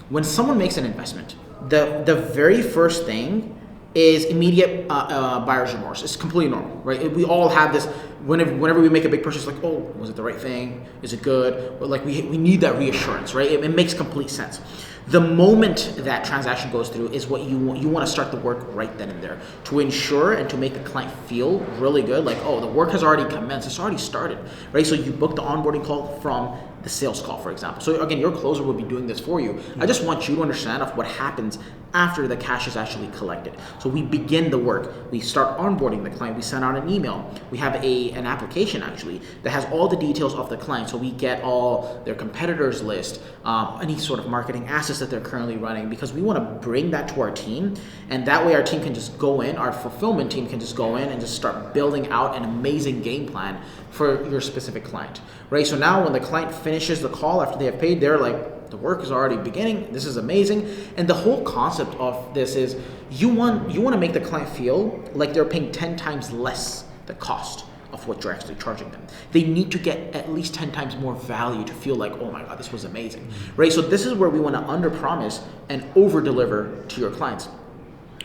When someone makes an investment, the very first thing is immediate buyer's remorse. It's completely normal, right? We all have this. Whenever we make a big purchase, like, oh, was it the right thing? Is it good? But like we need that reassurance, right? It makes complete sense. The moment that transaction goes through is what you want. You want to start the work right then and there to ensure and to make the client feel really good. Like, oh, the work has already commenced. It's already started, right? So you book the onboarding call from the sales call, for example. So again, your closer will be doing this for you. I just want you to understand of what happens after the cash is actually collected. So we begin the work. We start onboarding the client. We send out an email. We have an application actually that has all the details of the client. So we get all their competitors list, any sort of marketing assets that they're currently running, because we want to bring that to our team. And that way our team can just go in, our fulfillment team can just go in and just start building out an amazing game plan for your specific client, right? So now when the client finishes the call after they have paid, they're like, the work is already beginning. This is amazing. And the whole concept of this is you want to make the client feel like they're paying 10 times less the cost of what you're actually charging them. They need to get at least 10 times more value to feel like, oh my God, this was amazing, right? So this is where we want to under-promise and over-deliver to your clients.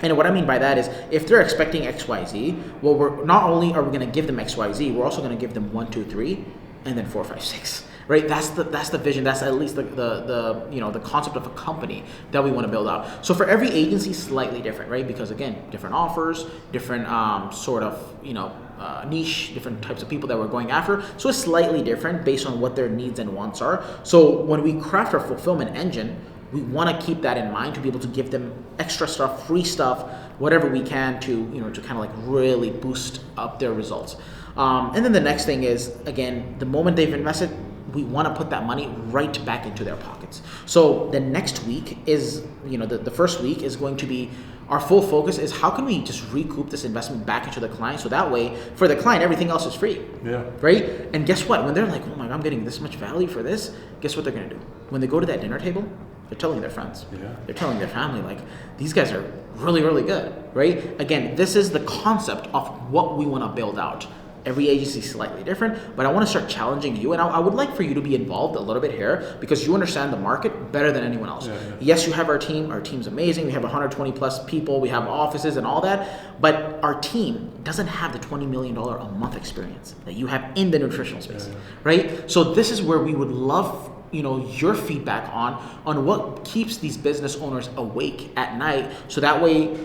And what I mean by that is, if they're expecting XYZ, well, we're not only are we going to give them XYZ, we're also going to give them 1, 2, 3, and then 4, 5, 6. Right? That's the vision. That's at least the concept of a company that we want to build out. So for every agency, slightly different, right? Because again, different offers, different niche, different types of people that we're going after. So it's slightly different based on what their needs and wants are. So when we craft our fulfillment engine, we want to keep that in mind to be able to give them extra stuff, free stuff, whatever we can to kind of like really boost up their results. And then the next thing is, again, the moment they've invested, we want to put that money right back into their pockets. So the next week is, the first week is going to be, our full focus is how can we just recoup this investment back into the client, so that way for the client everything else is free. Yeah. Right? And guess what? When they're like, oh my God, I'm getting this much value for this, guess what they're going to do? When they go to that dinner table, they're telling their friends. Yeah. They're telling their family, like, these guys are really, really good, right? Again, this is the concept of what we want to build out. Every agency is slightly different, but I want to start challenging you, and I would like for you to be involved a little bit here because you understand the market better than anyone else. Yeah. Yes, you have our team. Our team's amazing. We have 120 plus people. We have offices and all that, but our team doesn't have the $20 million a month experience that you have in the nutritional space, right? So this is where we would love your feedback on what keeps these business owners awake at night, so that way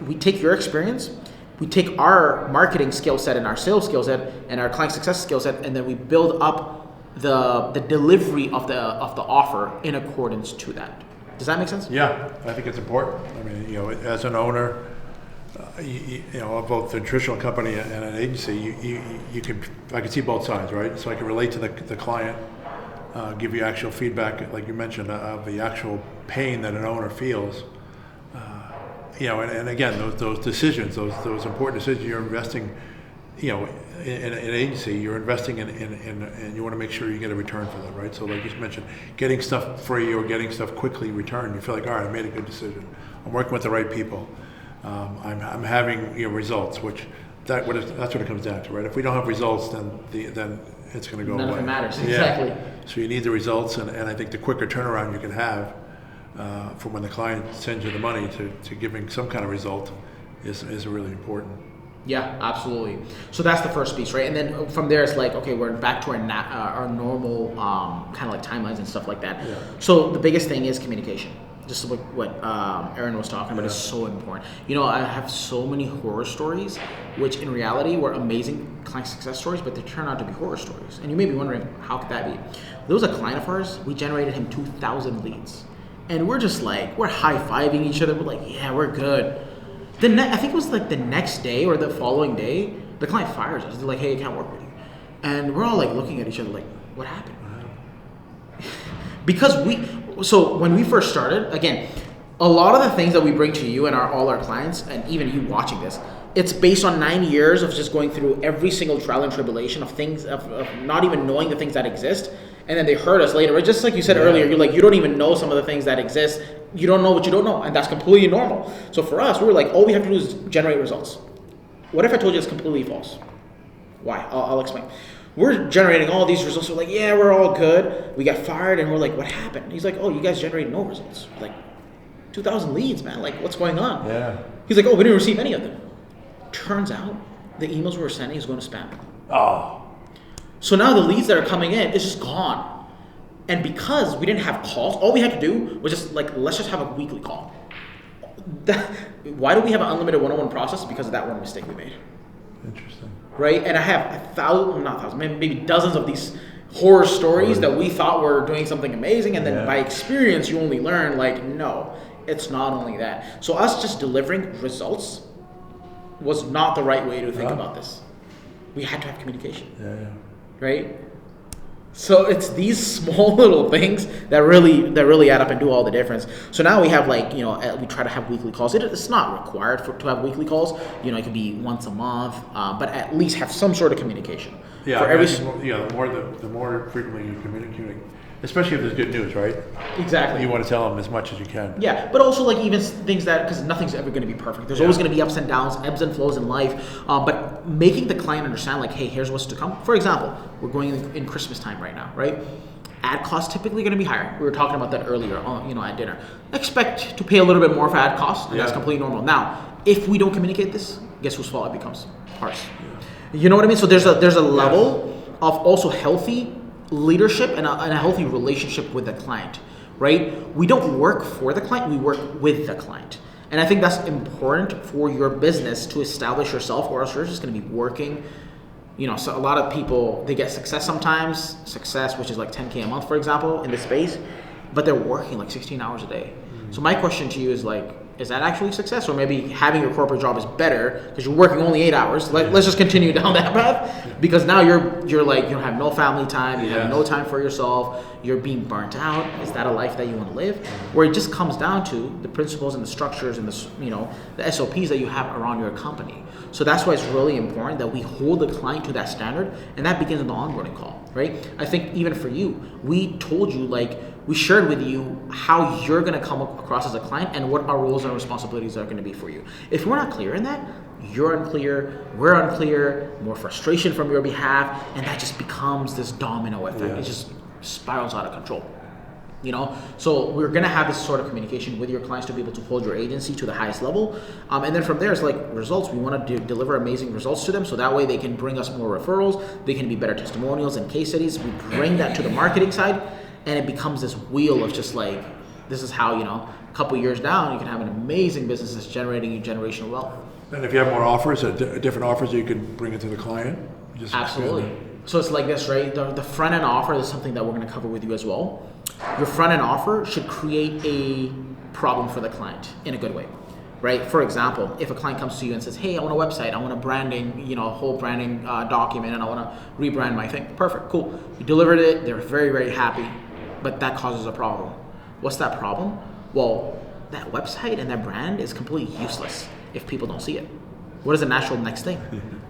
we take your experience, we take our marketing skill set and our sales skill set and our client success skill set, and then we build up the delivery of the offer in accordance to that. Does that make sense? Yeah, I think it's important. I mean, as an owner, both the nutritional company and an agency, I can see both sides, right? So I can relate to the client, give you actual feedback, like you mentioned, of the actual pain that an owner feels. And again, those decisions, those important decisions, you're investing, in an agency, you're investing in, and you want to make sure you get a return for that, right? So like you mentioned, getting stuff free or getting stuff quickly returned, you feel like, all right, I made a good decision. I'm working with the right people. I'm having results, that's what it comes down to, right? If we don't have results, then it's going to go away. None of it matters, exactly. So you need the results, and I think the quicker turnaround you can have from when the client sends you the money to giving some kind of result is really important. Yeah, absolutely. So that's the first piece, right? And then from there, it's like, okay, we're back to our normal kind of like timelines and stuff like that. Yeah. So the biggest thing is communication. Just what Aaron was talking about is so important. I have so many horror stories, which in reality were amazing client success stories, but they turn out to be horror stories. And you may be wondering, how could that be? There was a client of ours, we generated him 2,000 leads. And we're just like, we're high-fiving each other. We're like, yeah, we're good. I think it was like the next day or the following day, the client fires us. They're like, hey, I can't work with you. And we're all like looking at each other like, what happened? Because so when we first started, again, a lot of the things that we bring to you and all our clients, and even you watching this, it's based on 9 years of just going through every single trial and tribulation of things, of not even knowing the things that exist. And then they hurt us later. Right? Just like you said earlier, you're like, you don't even know some of the things that exist. You don't know what you don't know. And that's completely normal. So for us, we were like, all we have to do is generate results. What if I told you it's completely false? Why? I'll explain. We're generating all these results. We're like, yeah, we're all good. We got fired. And we're like, what happened? He's like, oh, you guys generated no results. We're like, 2,000 leads, man. Like, what's going on? Yeah. He's like, oh, we didn't receive any of them. Turns out the emails we were sending is going to spam. Oh. So now the leads that are coming in is just gone. And because we didn't have calls, all we had to do was just like, let's just have a weekly call. Why do we have an unlimited one-on-one process? Because of that one mistake we made. Interesting. Right? And I have maybe dozens of these horror stories that we thought were doing something amazing. And then by experience, you only learn like, no, it's not only that. So us just delivering results was not the right way to think about this. We had to have communication. Yeah. Right? So it's these small little things that really add up and do all the difference. So now we have we try to have weekly calls. It's not required to have weekly calls. It could be once a month, but at least have some sort of communication. Yeah, the more frequently you communicate, especially if there's good news, right? Exactly. You want to tell them as much as you can. Yeah, but also even things because nothing's ever going to be perfect. There's always going to be ups and downs, ebbs and flows in life. But making the client understand, like, hey, here's what's to come. For example, we're going in Christmas time right now, right? Ad costs typically going to be higher. We were talking about that earlier, at dinner. Expect to pay a little bit more for ad costs, and that's completely normal. Now, if we don't communicate this, guess whose fault it becomes? Ours. Yeah. You know what I mean? So there's a level of also healthy leadership and a healthy relationship with the client, right? We don't work for the client, we work with the client. And I think that's important for your business to establish yourself, or else you're just going to be working. So a lot of people, they get success, which is like 10K a month, for example, in this space, but they're working like 16 hours a day. Mm-hmm. So my question to you is like, is that actually success? Or maybe having your corporate job is better because you're working only 8 hours. Let's just continue down that path, because now you're like, you don't have no family time, you have no time for yourself, you're being burnt out. Is that a life that you want to live? Where it just comes down to the principles and the structures and the SOPs that you have around your company. So that's why it's really important that we hold the client to that standard, and that begins in the onboarding call, right? I think even for you, we told you, we shared with you how you're going to come across as a client and what our roles and responsibilities are going to be for you. If we're not clear in that, you're unclear, we're unclear, more frustration from your behalf, and that just becomes this domino effect. It just spirals out of control. So we're going to have this sort of communication with your clients to be able to hold your agency to the highest level. And then from there, it's like results. We want to deliver amazing results to them, so that way they can bring us more referrals, they can be better testimonials and case studies. We bring that to the marketing side, and it becomes this wheel of just like, this is how, a couple years down, you can have an amazing business that's generating you generational wealth. And if you have more offers, different offers, you can bring it to the client. Absolutely. So it's like this, right? The front end offer is something that we're going to cover with you as well. Your front end offer should create a problem for the client in a good way. right? For example, if a client comes to you and says, hey, I want a website, I want a branding, a whole branding document, and I want to rebrand my thing. Perfect, cool. You delivered it, they're very, very happy, but that causes a problem. What's that problem? Well, that website and that brand is completely useless if people don't see it. What is the natural next thing?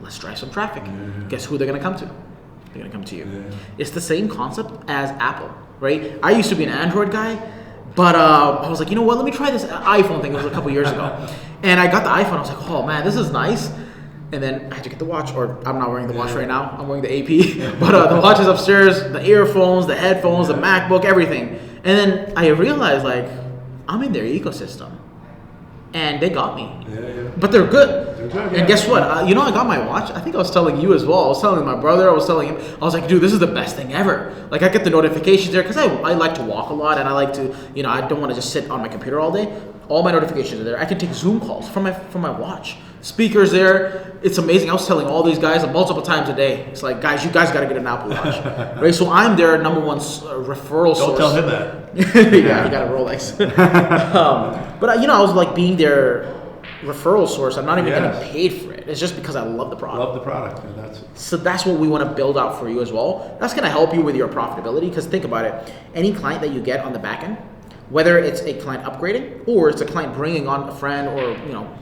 Let's drive some traffic. Guess who they're going to come to? They're going to come to you. It's the same concept as Apple, right? I used to be an Android guy, but I was like, you know what? Let me try this iPhone thing. It was a couple years ago. And I got the iPhone. I was like, oh man, this is nice. And then I had to get the watch, or I'm not wearing the watch right now. I'm wearing the AP. But the watch is upstairs, the earphones, the headphones, the MacBook, everything. And then I realized, like, I'm in their ecosystem. And they got me. But they're good. And guess what? I got my watch. I think I was telling you as well. I was telling my brother. I was telling him. I was like, dude, this is the best thing ever. Like, I get the notifications there because I like to walk a lot, and I like to, I don't want to just sit on my computer all day. All my notifications are there. I can take Zoom calls from my watch. Speakers there. It's amazing. I was telling all these guys multiple times a day. It's like, guys, you guys got to get an Apple Watch, right? So I'm their number one referral source. Don't tell him that. Yeah, he got a Rolex. But I was like being their referral source. I'm not even getting paid for it. It's just because I love the product. Love the product, and So that's what we want to build out for you as well. That's going to help you with your profitability, because think about it. Any client that you get on the back end, whether it's a client upgrading or it's a client bringing on a friend or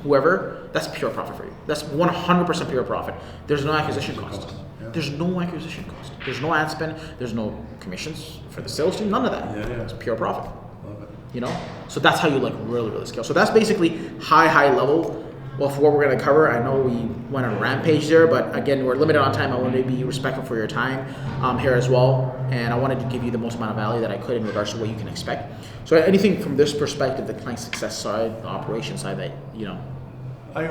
whoever, that's pure profit for you. That's 100% pure profit. There's no acquisition cost. There's no acquisition cost. There's no ad spend. There's no commissions for the sales team. None of that. It's pure profit. Love it. So that's how you really, really scale. So that's basically high level. Well, for what we're going to cover, I know we went on a rampage there, but again, we're limited on time. I wanted to be respectful for your time here as well, and I wanted to give you the most amount of value that I could in regards to what you can expect. So anything from this perspective, the client success side, the operation side, that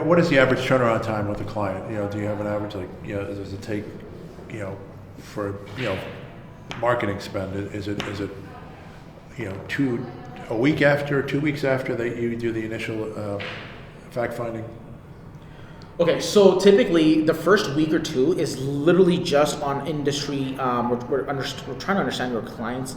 what is the average turnaround time with a client? Do you have an average, does it take, for marketing spend? Is it a week after, 2 weeks after that you do the initial fact finding? Okay, so typically the first week or two is literally just on industry. We're trying to understand your client's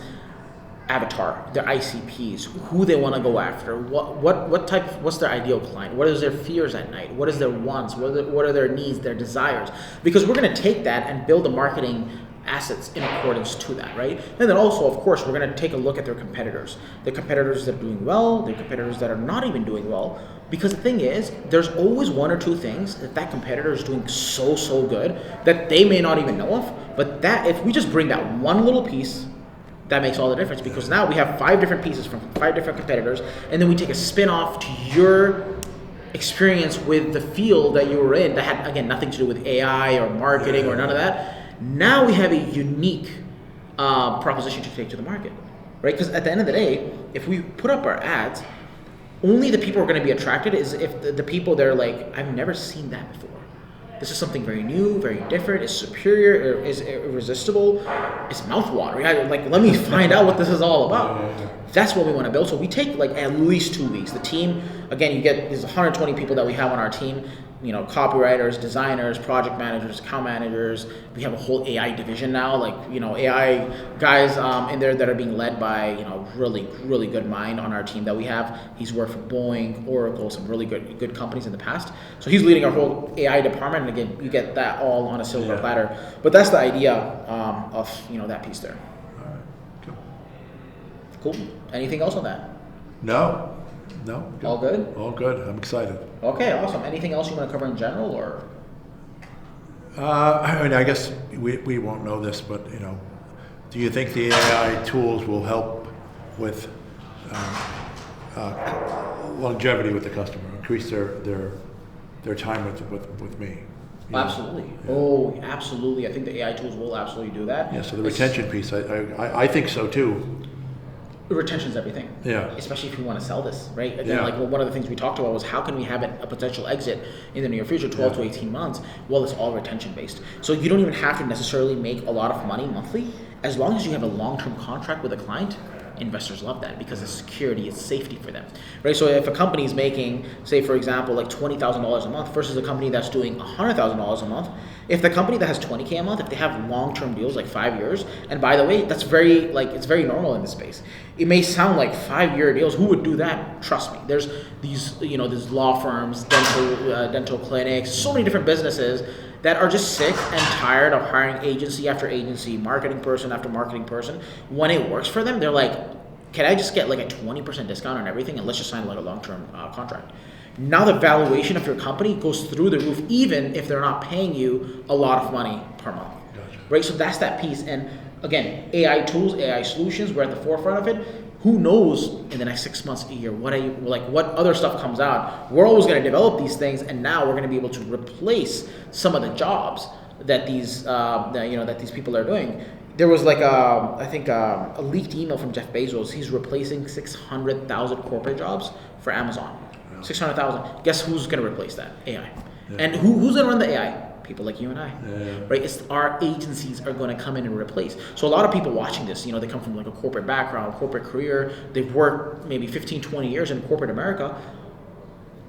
avatar, their ICPs, who they want to go after, what's their ideal client, what is their fears at night, what is their wants, what are their needs, their desires, because we're going to take that and build the marketing assets in accordance to that, right? And then also, of course, we're going to take a look at their competitors, the competitors that are doing well, the competitors that are not even doing well, because the thing is, there's always one or two things that competitor is doing so good that they may not even know of, but that if we just bring that one little piece, that makes all the difference, because now we have 5 different pieces from 5 different competitors, and then we take a spin off to your experience with the field that you were in that had, again, nothing to do with AI or marketing or none of that. Now we have a unique proposition to take to the market, right? Because at the end of the day, if we put up our ads, only the people who are going to be attracted is if the people, they're like, I've never seen that before. This is something very new, very different. It's superior. It's irresistible. It's mouthwatering. Like, let me find out what this is all about. That's what we want to build. So we take like at least 2 weeks. The team, again, there's 120 people that we have on our team. Copywriters, designers, project managers, account managers. We have a whole AI division now, AI guys in there that are being led by, really, really good mind on our team that we have. He's worked for Boeing, Oracle, some really good companies in the past. So he's leading our whole AI department, and again, you get that all on a silver platter. But that's the idea of, that piece there. All right, Cool. Anything else on that? No. Good. All good? All good. I'm excited. Okay, awesome. Anything else you want to cover in general, or? I guess we won't know this, but do you think the AI tools will help with longevity with the customer, increase their time with me? Absolutely. Oh, absolutely. I think the AI tools will absolutely do that. Yeah. So the retention piece, I think so too. Retention is everything. Yeah. Especially if we want to sell this, right? Again, one of the things we talked about was how can we have a potential exit in the near future, 12 to 18 months? Well, it's all retention based. So you don't even have to necessarily make a lot of money monthly. As long as you have a long-term contract with a client, investors love that because it's security, it's safety for them, right? So if a company is making, say for example, like $20,000 a month versus a company that's doing $100,000 a month, if the company that has 20K a month, if they have long-term deals like 5 years, and by the way, that's very, like, it's very normal in this space. It may sound like 5-year deals. Who would do that? Trust me. There's these, these law firms, dental clinics, so many different businesses that are just sick and tired of hiring agency after agency, marketing person after marketing person. When it works for them, they're like, can I just get like a 20% discount on everything and let's just sign like a long-term contract. Now the valuation of your company goes through the roof, even if they're not paying you a lot of money per month. Gotcha. Right? So that's that piece. And again, AI tools, AI solutions, we're at the forefront of it. Who knows in the next 6 months, a year, what other stuff comes out. We're always going to develop these things, and now we're going to be able to replace some of the jobs that these that these people are doing. There was like a leaked email from Jeff Bezos. He's replacing 600,000 corporate jobs for Amazon. 600,000. Guess who's going to replace that? AI. Yeah. And who's going to run the AI? People like you and I, right? It's our agencies are going to come in and replace. So a lot of people watching this, they come from like a corporate background, corporate career. They've worked maybe 15, 20 years in corporate America.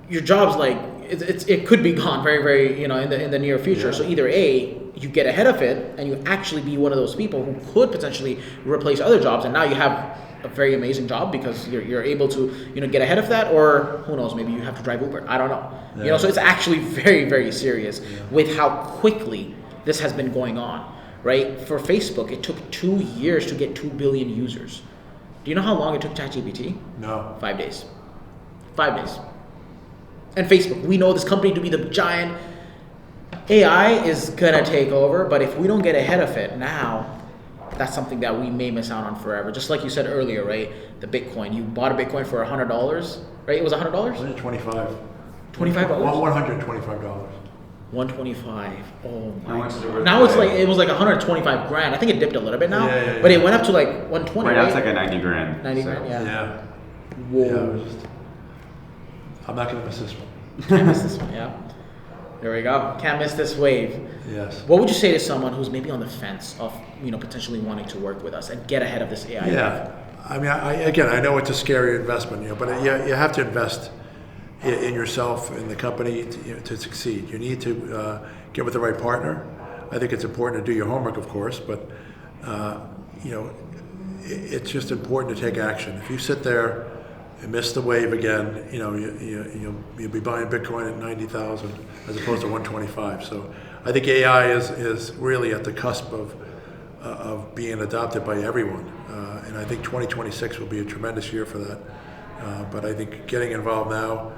Your job's like, it could be gone very, very, in the near future. Yeah. So either A, you get ahead of it and you actually be one of those people who could potentially replace other jobs. And now you have a very amazing job because you're able to get ahead of that, or who knows, maybe you have to drive Uber. I don't know. Yeah. So it's actually very, very serious with how quickly this has been going on, right? For Facebook, it took 2 years to get 2 billion users. Do you know how long it took ChatGPT? No. 5 days. 5 days. And Facebook, we know this company to be the giant. AI is gonna take over, but if we don't get ahead of it now, that's something that we may miss out on forever. Just like you said earlier, right? The Bitcoin. You bought a Bitcoin for $100, right? It was $100? $125. $125? $125. Oh my God. Now it's like, it was like 125 grand. I think it dipped a little bit now, but it went up to like 120. Right now it's like a 90 grand. 90 grand, yeah. Yeah. Whoa. Yeah, I'm not gonna miss this one. Can't miss this one, yeah. There we go. Can't miss this wave. Yes. What would you say to someone who's maybe on the fence of, potentially wanting to work with us and get ahead of this AI? Yeah. I mean, I know it's a scary investment, but you have to invest in yourself, in the company to succeed. You need to get with the right partner. I think it's important to do your homework, of course, but it's just important to take action. If you sit there and miss the wave again, you'll be buying Bitcoin at 90,000 as opposed to 125. So I think AI is really at the cusp of being adopted by everyone, and I think 2026 will be a tremendous year for that. But I think getting involved now,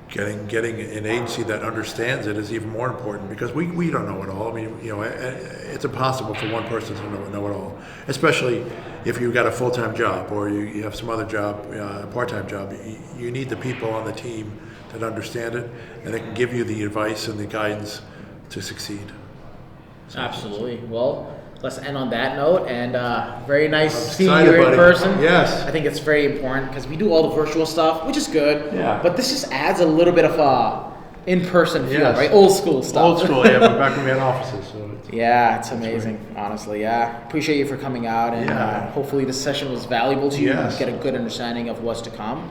getting an agency that understands it is even more important, because we don't know it all. I mean, it's impossible for one person to know it all, especially if you've got a full-time job or you have some other job, a part-time job. You need the people on the team that understand it and they can give you the advice and the guidance to succeed. Absolutely. Well, let's end on that note, and very nice seeing you in person. Yes. I think it's very important because we do all the virtual stuff, which is good. Yeah. But this just adds a little bit of a in-person feel, right? Old school stuff. Old school, yeah. But back when we had offices, so it's amazing. Great. Honestly, yeah. Appreciate you for coming out, and hopefully this session was valuable to you. Yes. Get a good understanding of what's to come.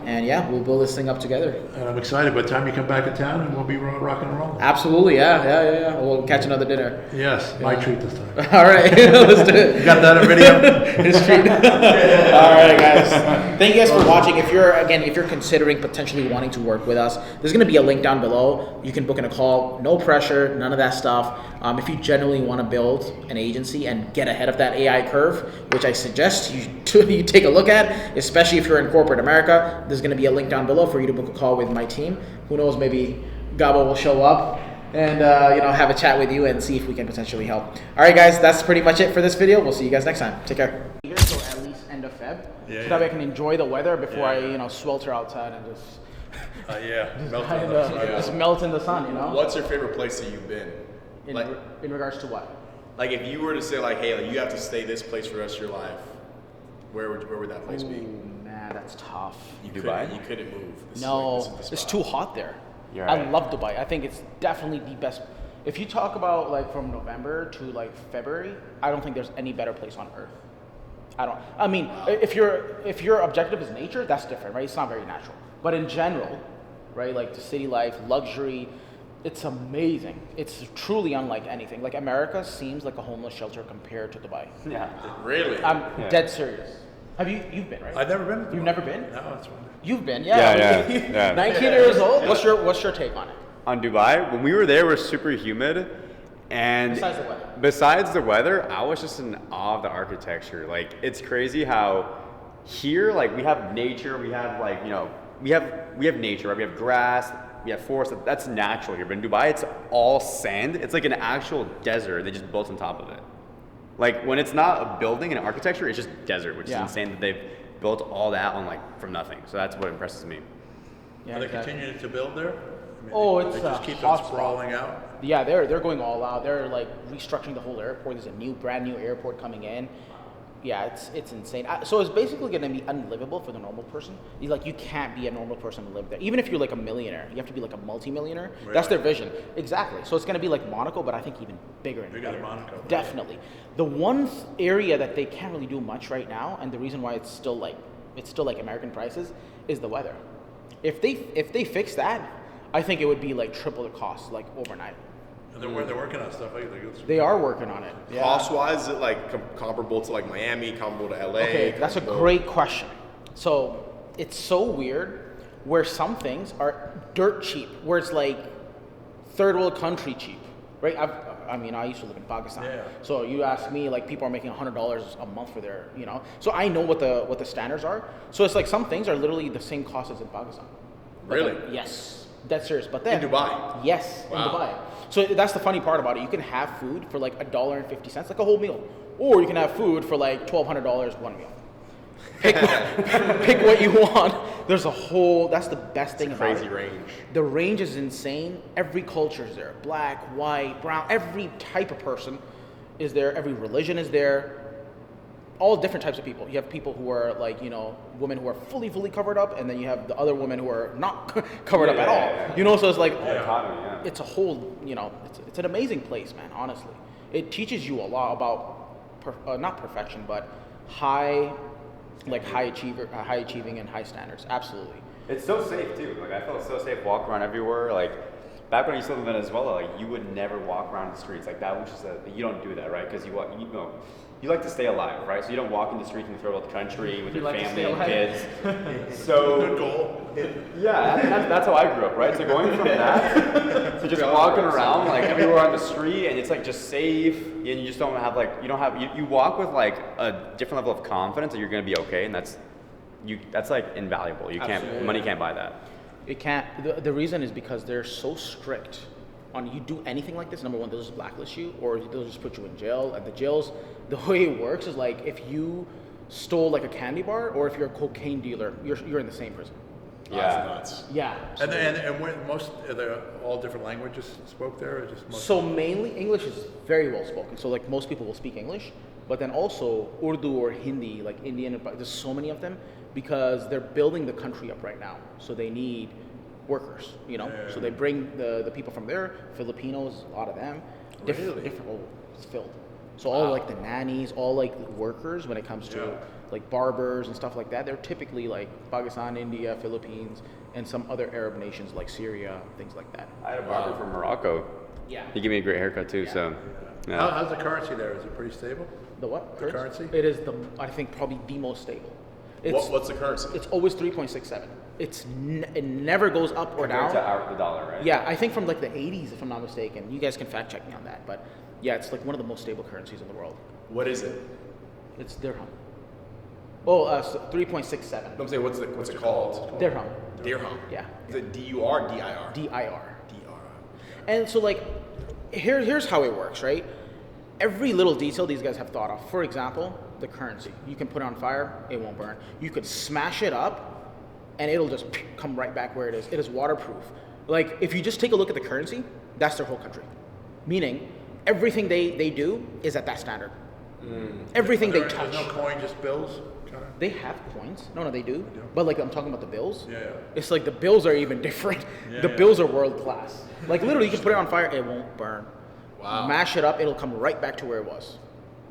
And we'll build this thing up together. And I'm excited. By the time you come back in town, and we'll be rocking and rolling. Absolutely, yeah. We'll catch another dinner. Yes, my treat this time. All right, let's do it. You got that on video? His treat. All right, guys. Thank you guys for watching. If you're considering potentially wanting to work with us, there's going to be a link down below. You can book in a call. No pressure, none of that stuff. If you genuinely want to build an agency and get ahead of that AI curve, which I suggest you take a look at, especially if you're in corporate America, there's going to be a link down below for you to book a call with my team. Who knows, maybe Gabo will show up and have a chat with you and see if we can potentially help. All right, guys, that's pretty much it for this video. We'll see you guys next time. Take care. So at least end of Feb, so that way I can enjoy the weather before I swelter outside and just just melt in the sun. What's your favorite place that you've been? In regards to what? Like if you were to say like, hey, you have to stay this place for the rest of your life, where would that place be? Man, that's tough. You couldn't move. It's too hot there. Right. I love Dubai. I think it's definitely the best. If you talk about like from November to like February, I don't think there's any better place on earth. I mean, if your objective is nature, that's different, right? It's not very natural. But in general, right, like the city life, luxury, it's amazing. It's truly unlike anything. Like America seems like a homeless shelter compared to Dubai. Yeah. Really? I'm dead serious. You've been, right? I've never been. You've never been? No, that's wonderful. You've been, Yeah, yeah. 19 years old. What's your take on it? On Dubai, when we were there, it was super humid, and Besides the weather. I was just in awe of the architecture. Like, it's crazy how here, like, we have nature, we have like, you know, we have nature, right? We have grass, we have forest. That's natural here. But in Dubai, it's all sand. It's like an actual desert. They just built on top of it. Like, when it's not a building and architecture, it's just desert, which is insane that they've built all that on like from nothing. So that's what impresses me. Are they continuing to build there? I mean, It's they just keep hot on sprawling out. Yeah, they're going all out. They're like restructuring the whole airport. There's a brand new airport coming in. Yeah, it's insane. So it's basically going to be unlivable for the normal person. You can't be a normal person and live there. Even if you're like a millionaire, you have to be like a multi-millionaire. Really? That's their vision. Exactly. So it's going to be like Monaco, but I think even bigger and Bigger than better. Monaco. Definitely. The one area that they can't really do much right now, and the reason why it's still like American prices, is the weather. If they fix that, I think it would be like triple the cost, like overnight. And they're working on stuff. They are working on it. Yeah. Cost-wise, is it like comparable to like Miami, comparable to LA? Okay, that's a great question. So it's so weird where some things are dirt cheap, where it's like third world country cheap, right? I used to live in Pakistan. Yeah. So you ask me, like people are making $100 a month for their, So I know what the standards are. So it's like some things are literally the same cost as in Pakistan. Really? Yes. That's serious. But then In Dubai? Yes, Wow. in Dubai. So that's the funny part about it. You can have food for like $1.50, like a whole meal. Or you can have food for like $1,200 one meal. Pick what you want. That's the best thing about it. Crazy range. The range is insane. Every culture is there. Black, white, brown, every type of person is there. Every religion is there. All different types of people. You have people who are like, women who are fully covered up, and then you have the other women who are not covered up at all. So it's like, it's a whole, it's an amazing place, man, honestly. It teaches you a lot about, not perfection, but high achieving and high standards. Absolutely. It's so safe too. Like, I felt so safe walking around everywhere. Like, back when I used to live in Venezuela, like, you would never walk around the streets. Like, that was just you don't do that, right? Because you like to stay alive, right? So you don't walk in the streets in the third world country with your family and kids. So Good goal. that's how I grew up, right? So going from that to just walking around like everywhere on the street, and it's like just safe, and you just don't have you walk with like a different level of confidence that you're gonna be okay, and that's like invaluable. Money can't buy that. It can't. The reason is because they're so strict on you do anything like this. Number one, they'll just blacklist you, or they'll just put you in jail. And the jails, the way it works is like if you stole like a candy bar, or if you're a cocaine dealer, you're in the same prison. That's nuts. Yeah. And most are there all different languages spoke there, or just most? So mainly English is very well spoken. So like most people will speak English, but then also Urdu or Hindi, like Indian. There's so many of them because they're building the country up right now. So they need workers, So they bring the people from there, Filipinos, a lot of them. Different. It's filled. So all like the nannies, all like the workers when it comes to like barbers and stuff like that, they're typically like Pakistan, India, Philippines, and some other Arab nations like Syria, things like that. I had a barber from Morocco. Yeah. He gave me a great haircut too. So. Yeah. How's the currency there? Is it pretty stable? The what? The currency? It is I think probably the most stable. What's the currency? It's always 3.67. It never goes up or down. Compared to the dollar, right? Yeah, I think from like the 80s, if I'm not mistaken. You guys can fact check me on that, but yeah, it's like one of the most stable currencies in the world. What is it? It's dirham. Oh, so 3.67. I'm saying, what's it called? Dirham. Dirham. Yeah. Is it D-U-R, D-I-R? DIR. D-R. And so like, here's how it works, right? Every little detail these guys have thought of. For example, the currency. You can put it on fire, it won't burn. You could smash it up, and it'll just come right back where it is. It is waterproof. Like, if you just take a look at the currency, that's their whole country. Meaning, everything they do is at that standard. Everything they touch. There's no coin, just bills? Kinda? They have coins. No, they do. But like, I'm talking about the bills. Yeah. It's like the bills are even different. The bills are world class. Like, literally, you can put it on fire, it won't burn. Wow. Mash it up, it'll come right back to where it was.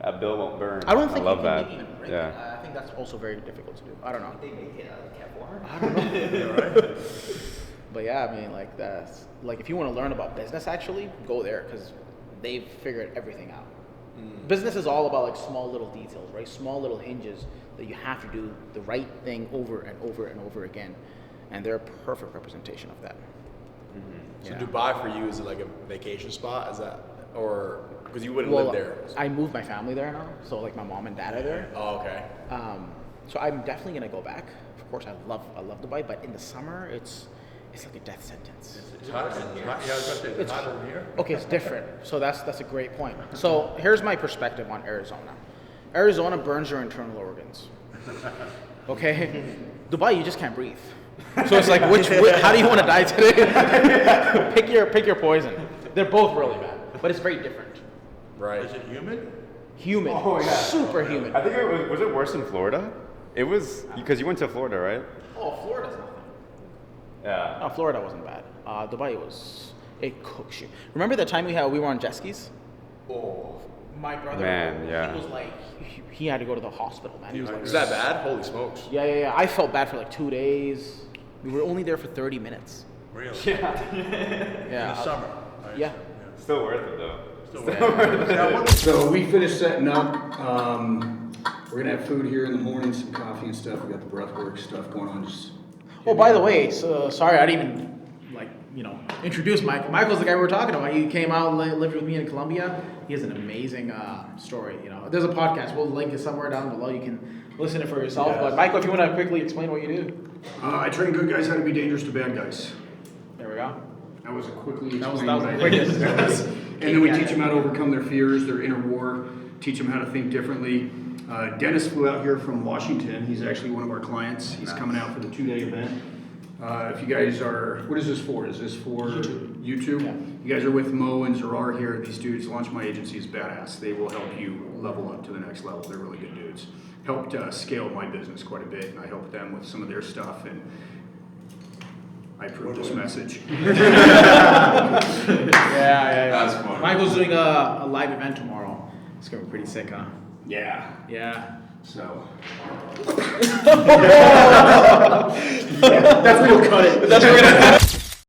That bill won't burn. I don't think love you can that. make even brick. Yeah. I think that's also very difficult to do. I don't know. They make it out of Kevlar. I don't know. But yeah, I mean, like that's like if you want to learn about business, actually go there because they've figured everything out. Business is all about like small little details, right? Small little hinges that you have to do the right thing over and over and over again, and they're a perfect representation of that. So Yeah. Dubai for you is it like a vacation spot? Is that or because you wouldn't Well, live there? I moved my family there now, so like my mom and dad are there. Oh, okay. So I'm definitely gonna go back. Of course, I love Dubai, but in the summer it's like a death sentence. It's hot. Yeah, I was about to say, it's hotter than here. Okay, it's different. So that's a great point. So here's my perspective on Arizona. Arizona burns your internal organs. Okay, Dubai, you just can't breathe. So it's like, how do you want to die today? pick your poison. They're both really bad, but it's very different. Right. Is it humid? Humid, super humid. I think was it worse in Florida? It was because you went to Florida, right? Oh, Florida's nothing. Yeah. No, Florida wasn't bad. Dubai it cooks you. Remember the time we were on jet skis? Oh, My brother, Man, yeah. he was like, he had to go to the hospital, man. He was like, is that bad? Holy smokes. yeah. I felt bad for like 2 days. We were only there for 30 minutes. Really? Yeah. In the summer. Right? Yeah. Still worth it though. So we finished setting up. We're gonna have food here in the morning, some coffee and stuff. We got the breathwork stuff going on. Just Oh, by the way, so sorry, I didn't even introduce Michael. Michael's the guy we were talking about. He came out and lived with me in Colombia. He has an amazing story. There's a podcast. We'll link it somewhere down below. You can listen to it for yourself. Yes. But Michael, if you want to quickly explain what you do. I train good guys how to be dangerous to bad guys. There we go. That was a quickly That was explained the what I quickest. did. And then we teach them how to overcome their fears, their inner war. Teach them how to think differently. Dennis flew out here from Washington. He's actually one of our clients. He's coming out for the 2-day event. If you guys are, what is this for? Is this for YouTube? Yeah. You guys are with Mo and Zarar here. These dudes, Launch My Agency is badass. They will help you level up to the next level. They're really good dudes. Helped scale my business quite a bit, and I helped them with some of their stuff, and I approve this message. Yeah. That's fun. Michael's doing a live event tomorrow. It's gonna be pretty sick, huh? Yeah. Yeah. So. That's where you'll cut it. That's where we're gonna.